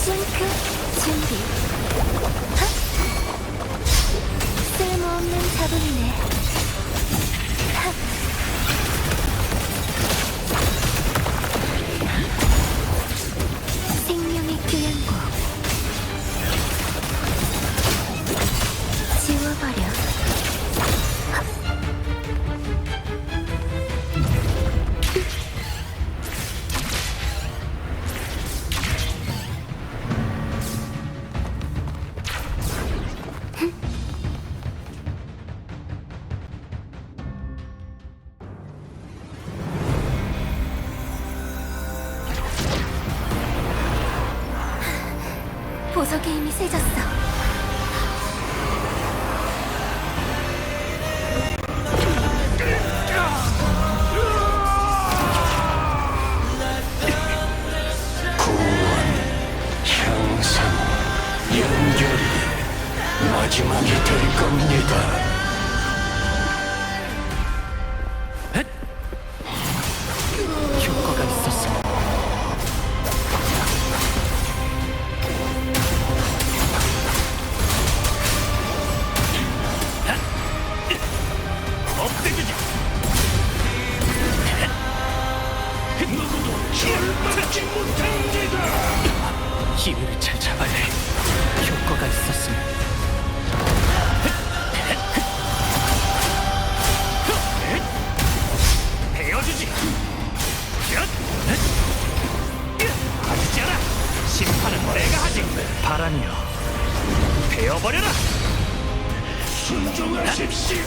싱크 준비. 쓸모없는 자본이네. 보석의 힘이 세졌어. 향상, 연결이 마지막이 될 겁니다. 효과가 있었어. 업데기지. 누구도 절 막지 못합니다. 기회를 잘 잡아야 해. 효과가 있었으면. 베어주지. 아시지 않아. 심판은 내가 하지. 바람이여, 베어버려라. 순종하십시오.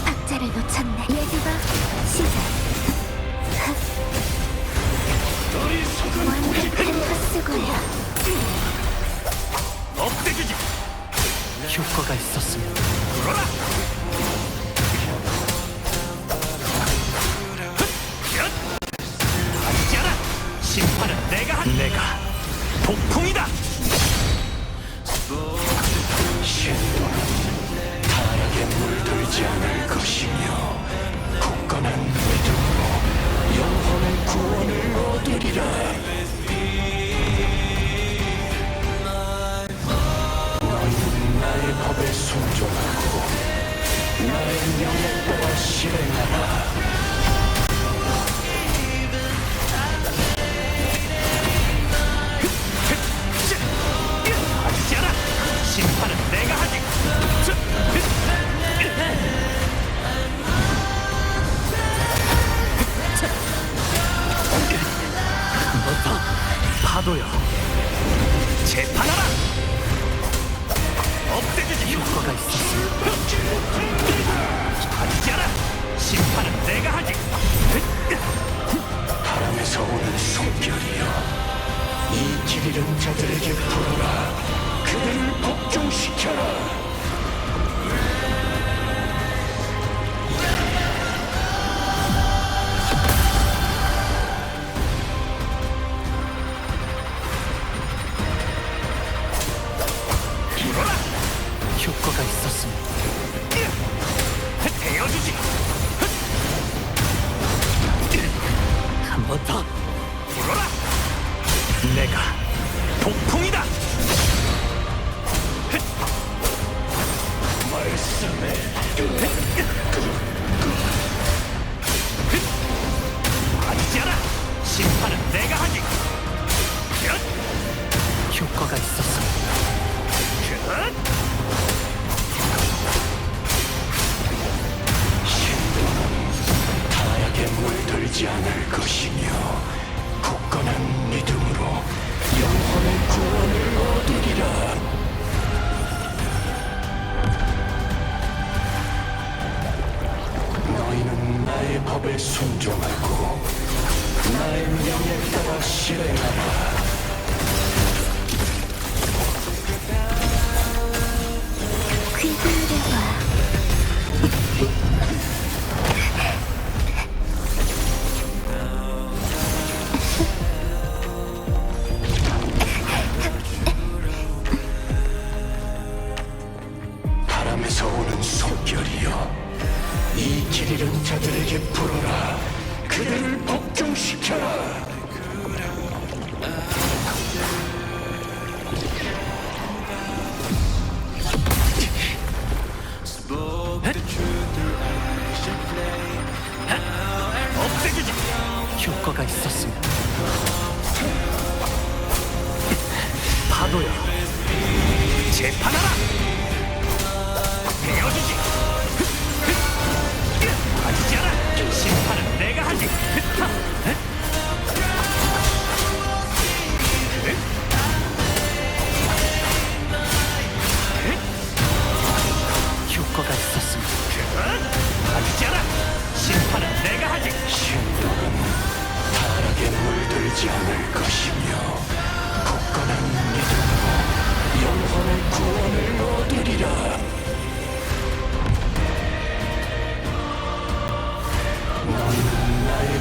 박자를 놓쳤네. 예비가 시작. 완벽한 헛수고야. 업데기지. 효과가 있었으면. 불어라. 아시지 않아. 심판은 내가 한. 내가 폭풍이다. 신도는 타락에 물들지 않을 것이며 굳건한 믿음으로 영혼의 구원을 얻으리라. 너희는 나의 법에 순종하고 나의 명에 따라 실행하라. 아시지 않아. 심판은 내가 하지. 파도여, 재판하라. 업데기지. 효과가 있었으면. 아시지 않아. 심판은 내가 하지. 바람에서 오는 숨결이여, 이 길 잃은 자들에게 불어라. 그들을 복종시켜라. 효과가 있었으면. 베어주지. 한 번 더. 불어라. 내가 폭풍이다. 말씀에 아니지 않아. 심판은 내가 하지. 효과가 있었으면. 신도는 타락에 물들지 않을 것이며 굳건한 믿음으로 영혼의 구원을 얻으리라. 너희는 나의 법에 순종하고 나의 명에 따라 실행하라. 귀기울여봐. 바람에서 오는 숨결이여, 이 길 잃은 자들에게 불어라. 그들을 복종시켜라. 업데기지. 효과가 있었으면. 파도여, 재판하라. 베어주지. 아시지 않아. 심판은 내가 하지. 효과가 있었으면. 아시지 않아. 심판은 내가 하지. 신도는 타락에 물들지 않을 것이며 굳건한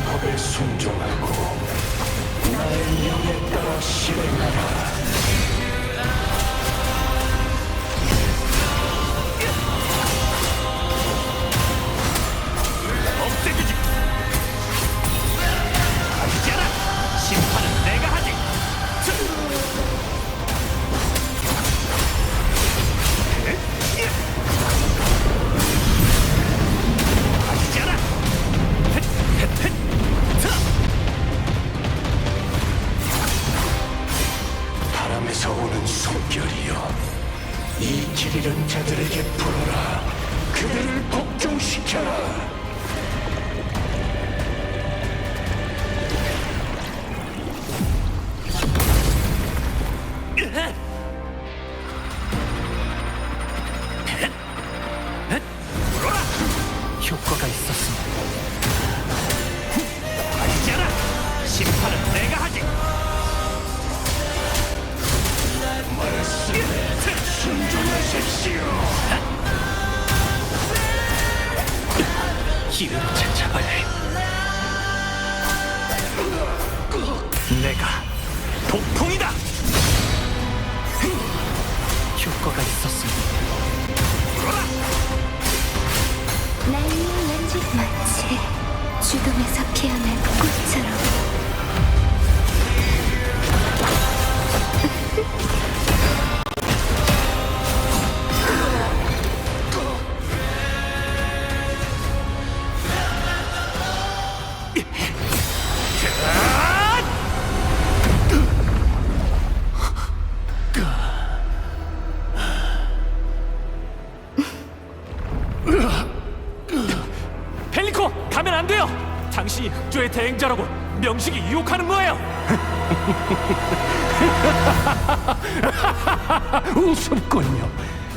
법에 순종하고 나의 영에 따라 실행하라. 없애주지. 아니지 않아. 심판은 내가 하지. 아니지 않아. 바람에서 오는 숨결이여, 이 길 잃은 자들에게 불어라. 그들을 복종시켜라. 효과가 있었습니다. 아니지 않아. 심판은 내가 하지. 말씀에 순종하십시오. 이를 찾아봐야 해. 내가 폭풍이다. 효과가 있었습니다. 날리는 마치 죽음에서 피어난 꽃처럼. 펠리코, 가면 안 돼요. 당신이 흑조의 대행자라고 명식이 유혹하는 거예요. 우습군요.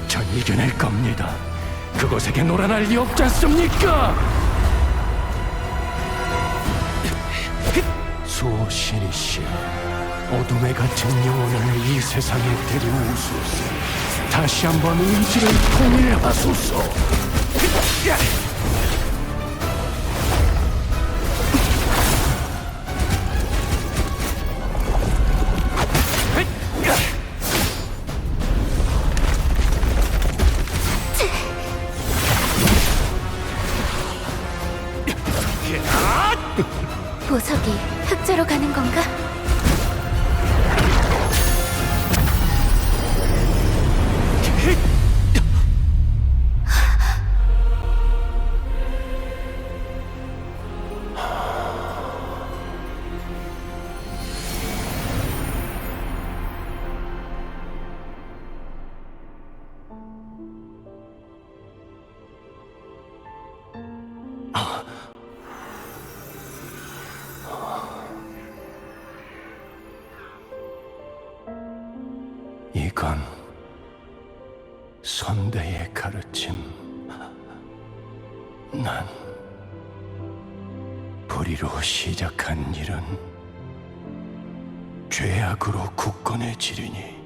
전 이겨낼 겁니다. 그곳에게 놀아날 리 없지 않습니까? 수호신이시, 어둠에 갇힌 영혼을 이 세상에 데려오소서. 다시 한번 의지를 통일하소서. 보석이 흑조로 가는 건가? 이건 선대의 가르침. 난 불의로 시작한 일은 죄악으로 굳건해지리니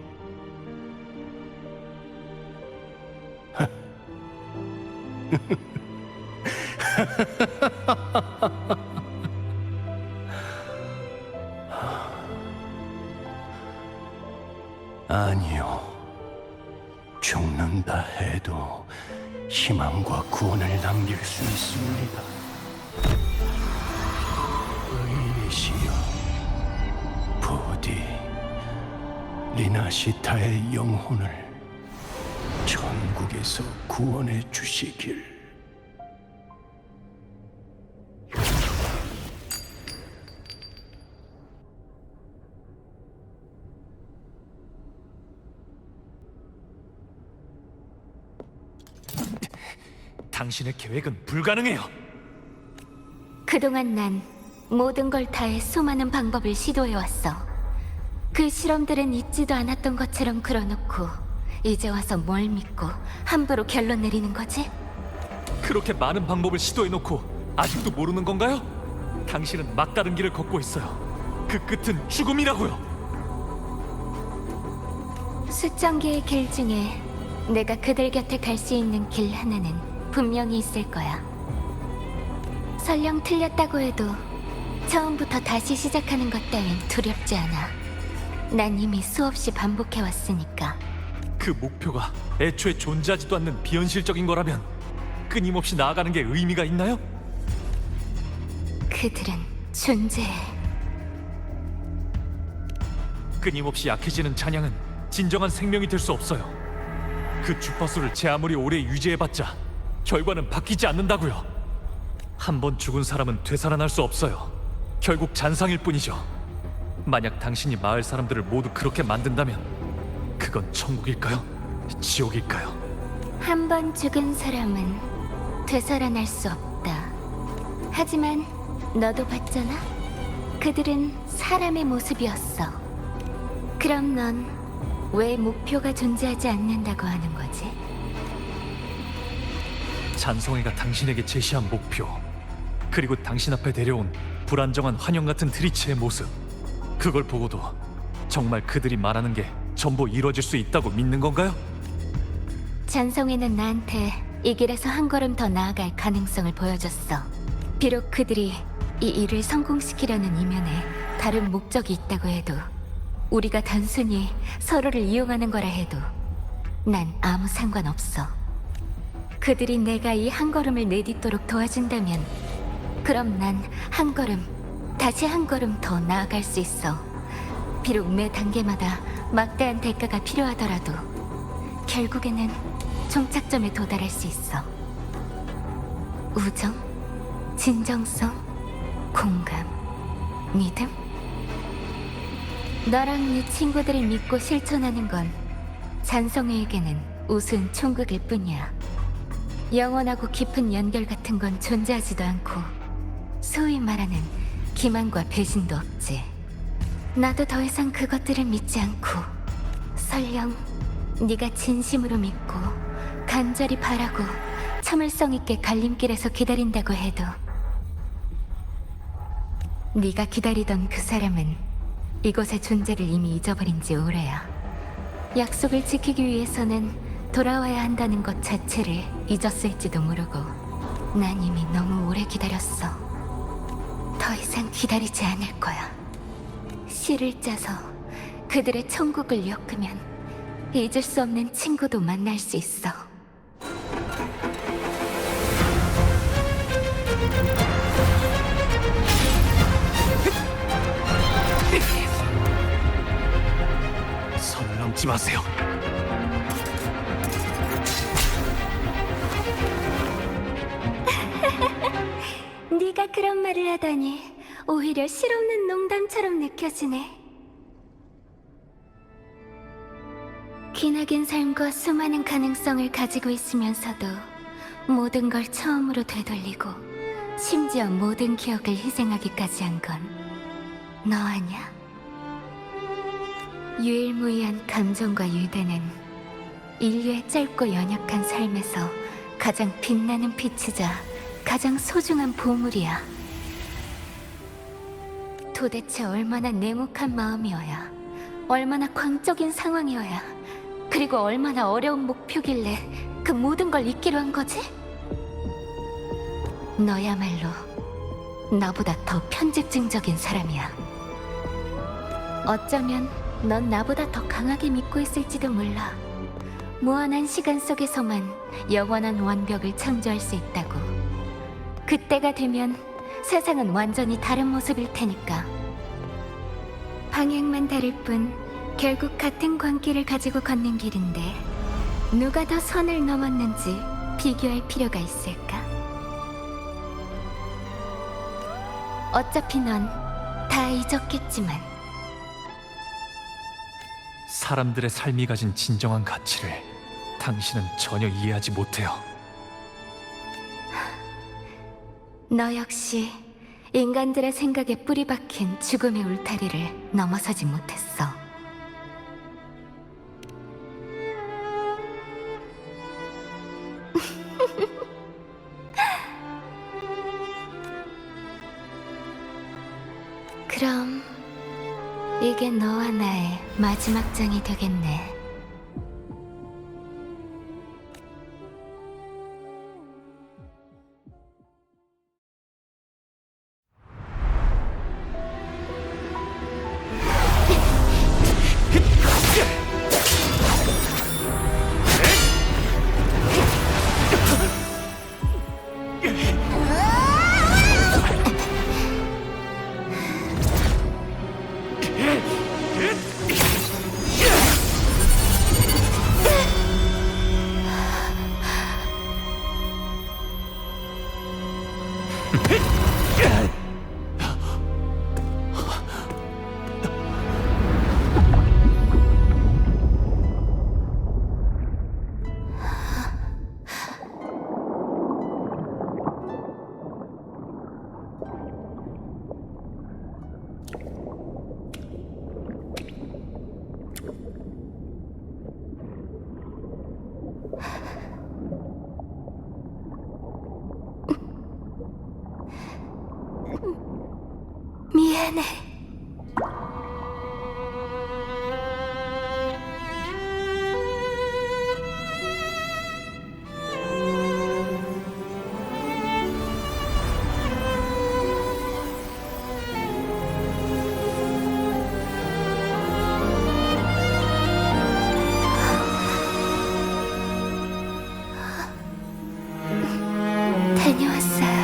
아니요. 죽는다 해도 희망과 구원을 남길 수 있습니다. 의리시여, 부디 리나시타의 영혼을 천국에서 구원해 주시길. 당신의 계획은 불가능해요. 그동안 난 모든 걸 다해 수많은 방법을 시도해왔어. 그 실험들은 있지도 않았던 것처럼 그려놓고 이제 와서 뭘 믿고 함부로 결론 내리는 거지? 그렇게 많은 방법을 시도해놓고 아직도 모르는 건가요? 당신은 막다른 길을 걷고 있어요. 그 끝은 죽음이라고요. 수정기의 길 중에 내가 그들 곁에 갈 수 있는 길 하나는 분명히 있을 거야. 설령 틀렸다고 해도 처음부터 다시 시작하는 것 따윈 두렵지 않아. 난 이미 수없이 반복해왔으니까. 그 목표가 애초에 존재하지도 않는 비현실적인 거라면 끊임없이 나아가는 게 의미가 있나요? 그들은 존재해. 끊임없이 약해지는 찬양은 진정한 생명이 될 수 없어요. 그 주파수를 제 아무리 오래 유지해봤자 결과는 바뀌지 않는다고요. 한 번 죽은 사람은 되살아날 수 없어요. 결국 잔상일 뿐이죠. 만약 당신이 마을 사람들을 모두 그렇게 만든다면 그건 천국일까요? 지옥일까요? 한 번 죽은 사람은 되살아날 수 없다. 하지만 너도 봤잖아? 그들은 사람의 모습이었어. 그럼 넌 왜 목표가 존재하지 않는다고 하는 거지? 잔성애가 당신에게 제시한 목표, 그리고 당신 앞에 데려온 불안정한 환영 같은 트리치의 모습, 그걸 보고도 정말 그들이 말하는 게 전부 이루어질 수 있다고 믿는 건가요? 잔성애는 나한테 이 길에서 한 걸음 더 나아갈 가능성을 보여줬어. 비록 그들이 이 일을 성공시키려는 이면에 다른 목적이 있다고 해도, 우리가 단순히 서로를 이용하는 거라 해도 난 아무 상관없어. 그들이 내가 이 한 걸음을 내딛도록 도와준다면 그럼 난 한 걸음, 다시 한 걸음 더 나아갈 수 있어. 비록 매 단계마다 막대한 대가가 필요하더라도 결국에는 종착점에 도달할 수 있어. 우정, 진정성, 공감, 믿음? 너랑 네 친구들이 믿고 실천하는 건 잔성애에게는 우스운 총극일 뿐이야. 영원하고 깊은 연결 같은 건 존재하지도 않고 소위 말하는 기만과 배신도 없지. 나도 더 이상 그것들을 믿지 않고, 설령 네가 진심으로 믿고 간절히 바라고 참을성 있게 갈림길에서 기다린다고 해도 네가 기다리던 그 사람은 이곳의 존재를 이미 잊어버린 지 오래야. 약속을 지키기 위해서는 돌아와야 한다는 것 자체를 잊었을지도 모르고 난 이미 너무 오래 기다렸어. 더 이상 기다리지 않을 거야. 시를 짜서 그들의 천국을 엮으면 잊을 수 없는 친구도 만날 수 있어. 선을 넘지 마세요. 네가 그런 말을 하다니 오히려 실없는 농담처럼 느껴지네. 기나긴 삶과 수많은 가능성을 가지고 있으면서도 모든 걸 처음으로 되돌리고 심지어 모든 기억을 희생하기까지 한 건 너 아냐? 유일무이한 감정과 유대는 인류의 짧고 연약한 삶에서 가장 빛나는 빛이자 가장 소중한 보물이야. 도대체 얼마나 냉혹한 마음이어야, 얼마나 광적인 상황이어야, 그리고 얼마나 어려운 목표길래 그 모든 걸 잊기로 한 거지? 너야말로 나보다 더 편집증적인 사람이야. 어쩌면 넌 나보다 더 강하게 믿고 있을지도 몰라. 무한한 시간 속에서만 영원한 완벽을 창조할 수 있다고. 그때가 되면 세상은 완전히 다른 모습일 테니까. 방향만 다를 뿐 결국 같은 광길을 가지고 걷는 길인데 누가 더 선을 넘었는지 비교할 필요가 있을까? 어차피 넌 다 잊었겠지만. 사람들의 삶이 가진 진정한 가치를 당신은 전혀 이해하지 못해요. 너 역시 인간들의 생각에 뿌리 박힌 죽음의 울타리를 넘어서지 못했어. 그럼 이게 너와 나의 마지막 장이 되겠네. 미안해. 다녀왔어요.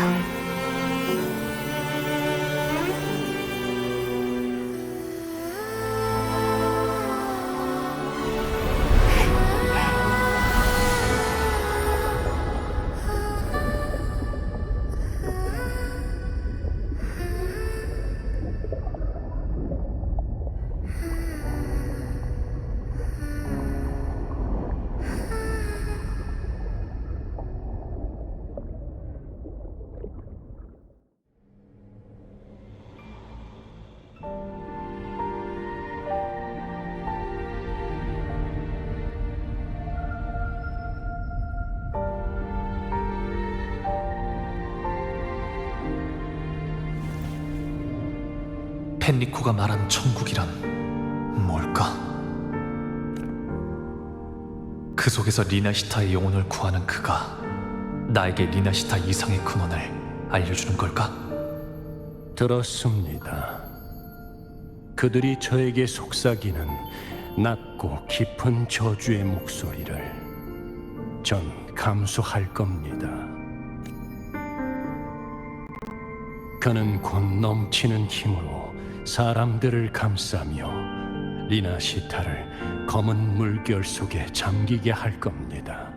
펜리코가 말한 천국이란 뭘까? 그 속에서 리나시타의 영혼을 구하는 그가 나에게 리나시타 이상의 근원을 알려주는 걸까? 들었습니다. 그들이 저에게 속삭이는 낮고 깊은 저주의 목소리를 전 감수할 겁니다. 그는 곧 넘치는 힘으로 사람들을 감싸며 리나시타를 검은 물결 속에 잠기게 할 겁니다.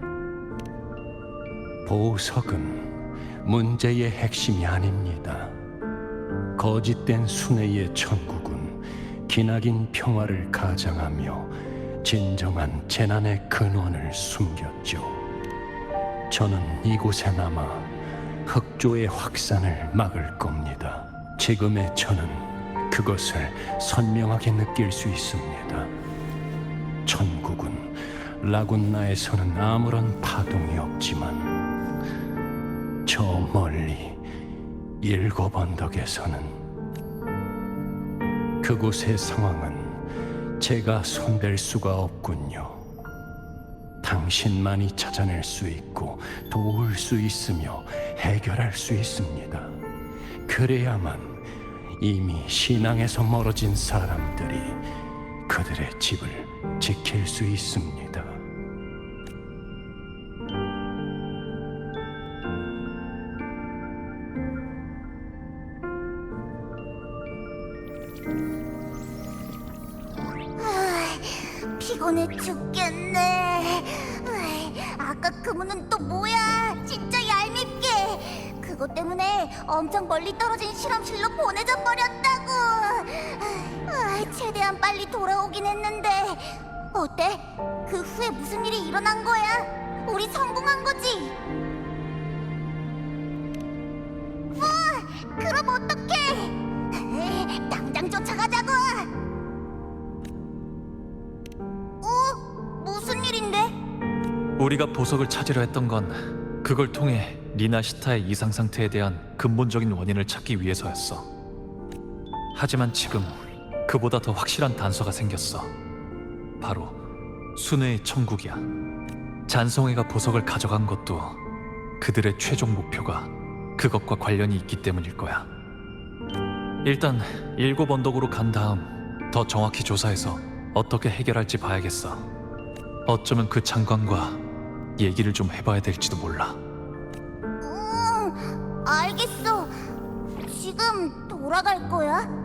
보석은 문제의 핵심이 아닙니다. 거짓된 순회의 천국은 기나긴 평화를 가장하며 진정한 재난의 근원을 숨겼죠. 저는 이곳에 남아 흑조의 확산을 막을 겁니다. 지금의 저는 그것을 선명하게 느낄 수 있습니다. 천국은 라군나에서는 아무런 파동이 없지만 저 멀리 일곱 언덕에서는 그곳의 상황은 제가 손댈 수가 없군요. 당신만이 찾아낼 수 있고 도울 수 있으며 해결할 수 있습니다. 그래야만 이미 신앙에서 멀어진 사람들이 그들의 집을 지킬 수 있습니다. 피곤해 죽겠네. 아까 그 문은 또 뭐야? 진짜 얄밉게. 그것 때문에 엄청 멀리 떨어진 실험실로 보내져 버렸다고. 최대한 빨리 돌아오긴 했는데 어때? 그 후에 무슨 일이 일어난 거야? 우리 성공한 거지? 그럼 어떡해? 당장 쫓아가자고. 무슨 일인데? 우리가 보석을 찾으려 했던 건 그걸 통해 리나시타의 이상 상태에 대한 근본적인 원인을 찾기 위해서였어. 하지만 지금 그보다 더 확실한 단서가 생겼어. 바로 순회의 천국이야. 잔성회가 보석을 가져간 것도 그들의 최종 목표가 그것과 관련이 있기 때문일 거야. 일단 일곱 언덕으로 간 다음 더 정확히 조사해서 어떻게 해결할지 봐야겠어. 어쩌면 그 장관과 얘기를 좀 해봐야 될지도 몰라. 알겠어. 지금 돌아갈 거야?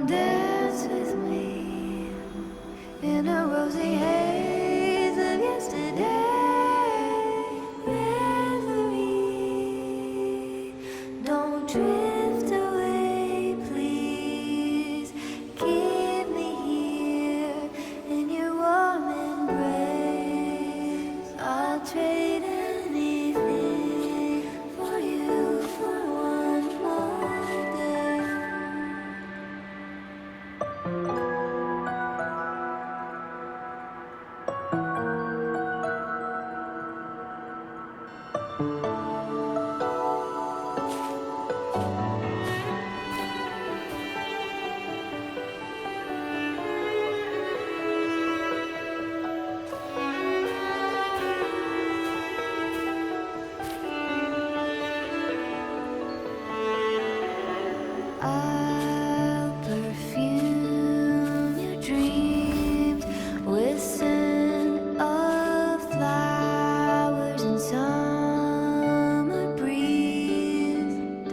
Come dance with me in a rosy haze of yesterday. Reverie, don't drift away, please. Keep me here in your warm embrace. I'll trade anything for you for one more day. I'll perfume your dreams with scent of flowers and summer breeze.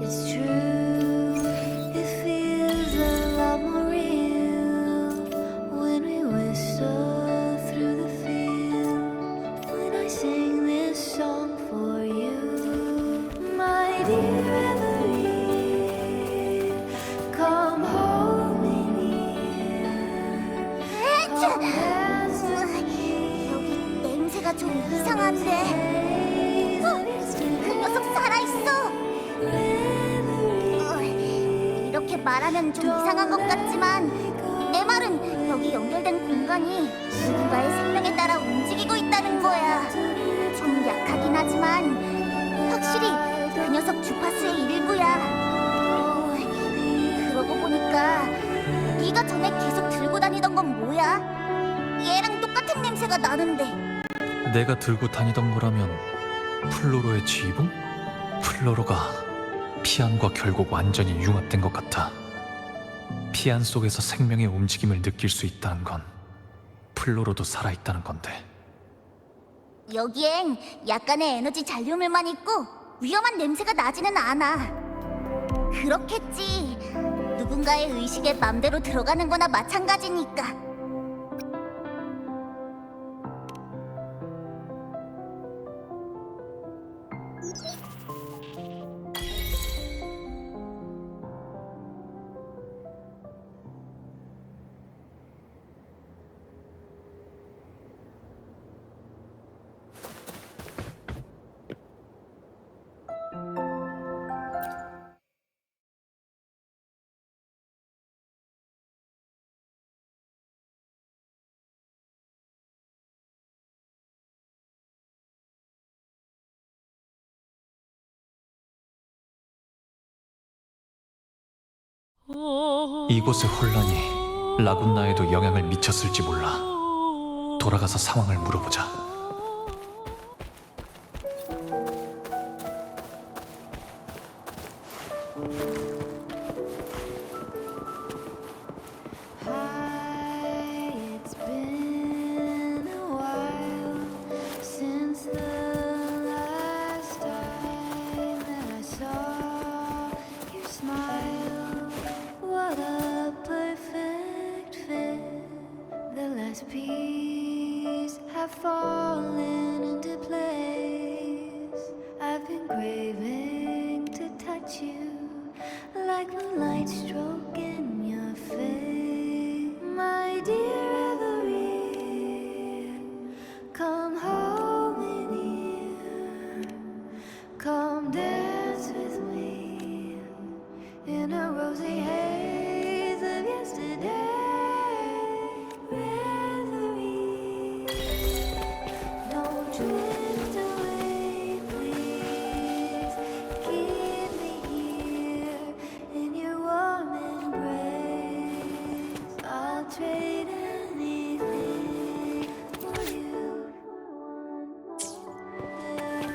It's true, it feels a lot more real when we whistle through the field. When I sing this song for you, my dear Reverie, come hold me near. Come dance with me. 여기 냄새가 좀 이상한데. 그 녀석 살아있어. 이렇게 말하면 좀 이상한 것 같지만 내 말은 여기 연결된 공간이 누군가의 생명에 따라 움직이고 있다는 거야. 좀 약하긴 하지만 확실히 그 녀석 주파수의 일부야. 그러고 보니까 네가 전에 계속 들고 다니던 건 뭐야? 얘랑 똑같은 냄새가 나는데. 내가 들고 다니던 거라면 플로로의 지붕? 플로로가 피안과 결국 완전히 융합된 것 같아. 피안 속에서 생명의 움직임을 느낄 수 있다는 건 플로로도 살아있다는 건데. 여기엔 약간의 에너지 잔류물만 있고 위험한 냄새가 나지는 않아. 그렇겠지. 누군가의 의식에 맘대로 들어가는 거나 마찬가지니까. 이곳의 혼란이 라군나에도 영향을 미쳤을지 몰라. 돌아가서 상황을 물어보자. Hi, it's been a while since the last time that I saw your smile. What a perfect fit. The last piece have fallen into place. I've been craving to touch you like moonlight stroking your face. My dear Reverie, come hold me near. Come dance with me in a rosy haze of yesterday. Reverie, don't drift away, please. Keep me here in your warm embrace. I'll trade anything for you for one more day.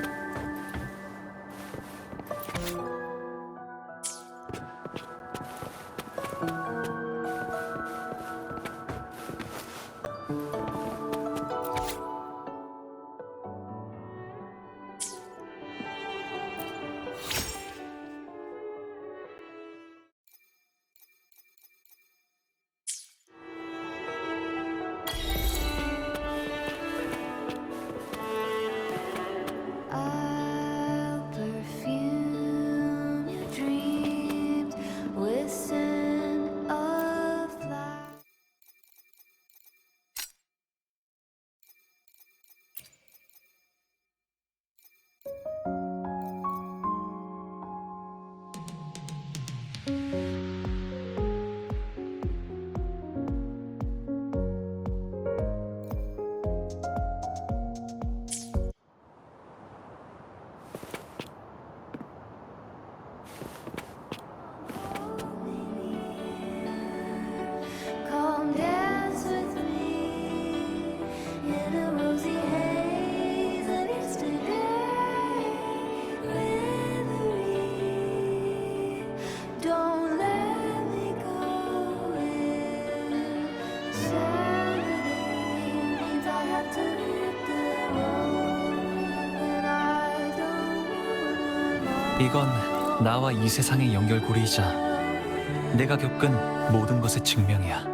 이건 나와 이 세상의 연결고리이자 내가 겪은 모든 것의 증명이야.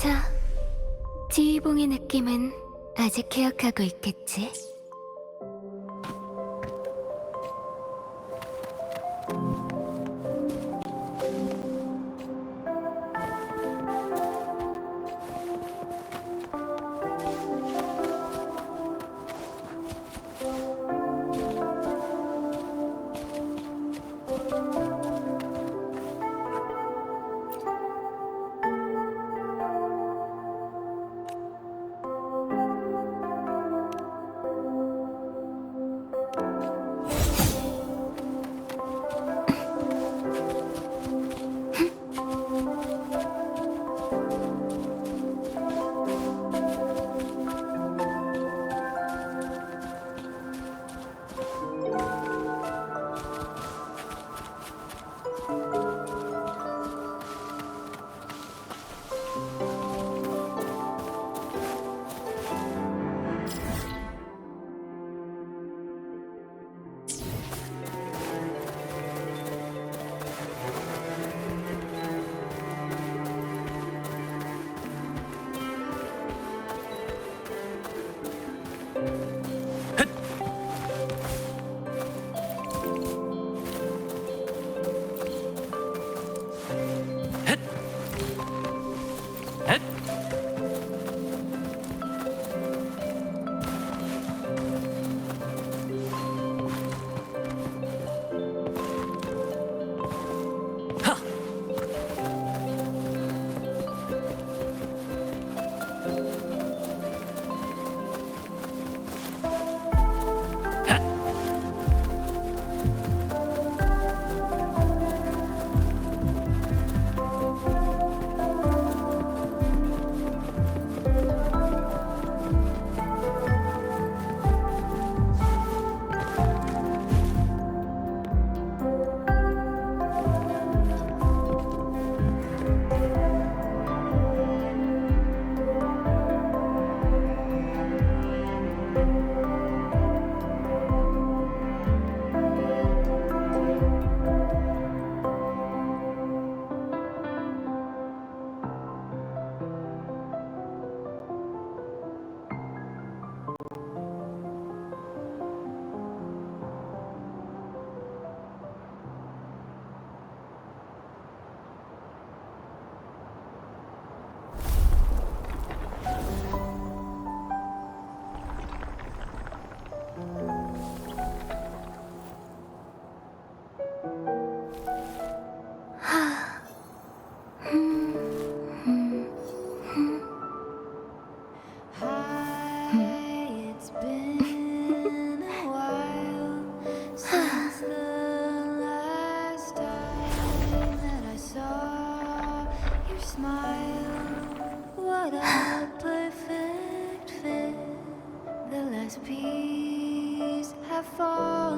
자, 지휘봉의 느낌은 아직 기억하고 있겠지? Peace have fallen.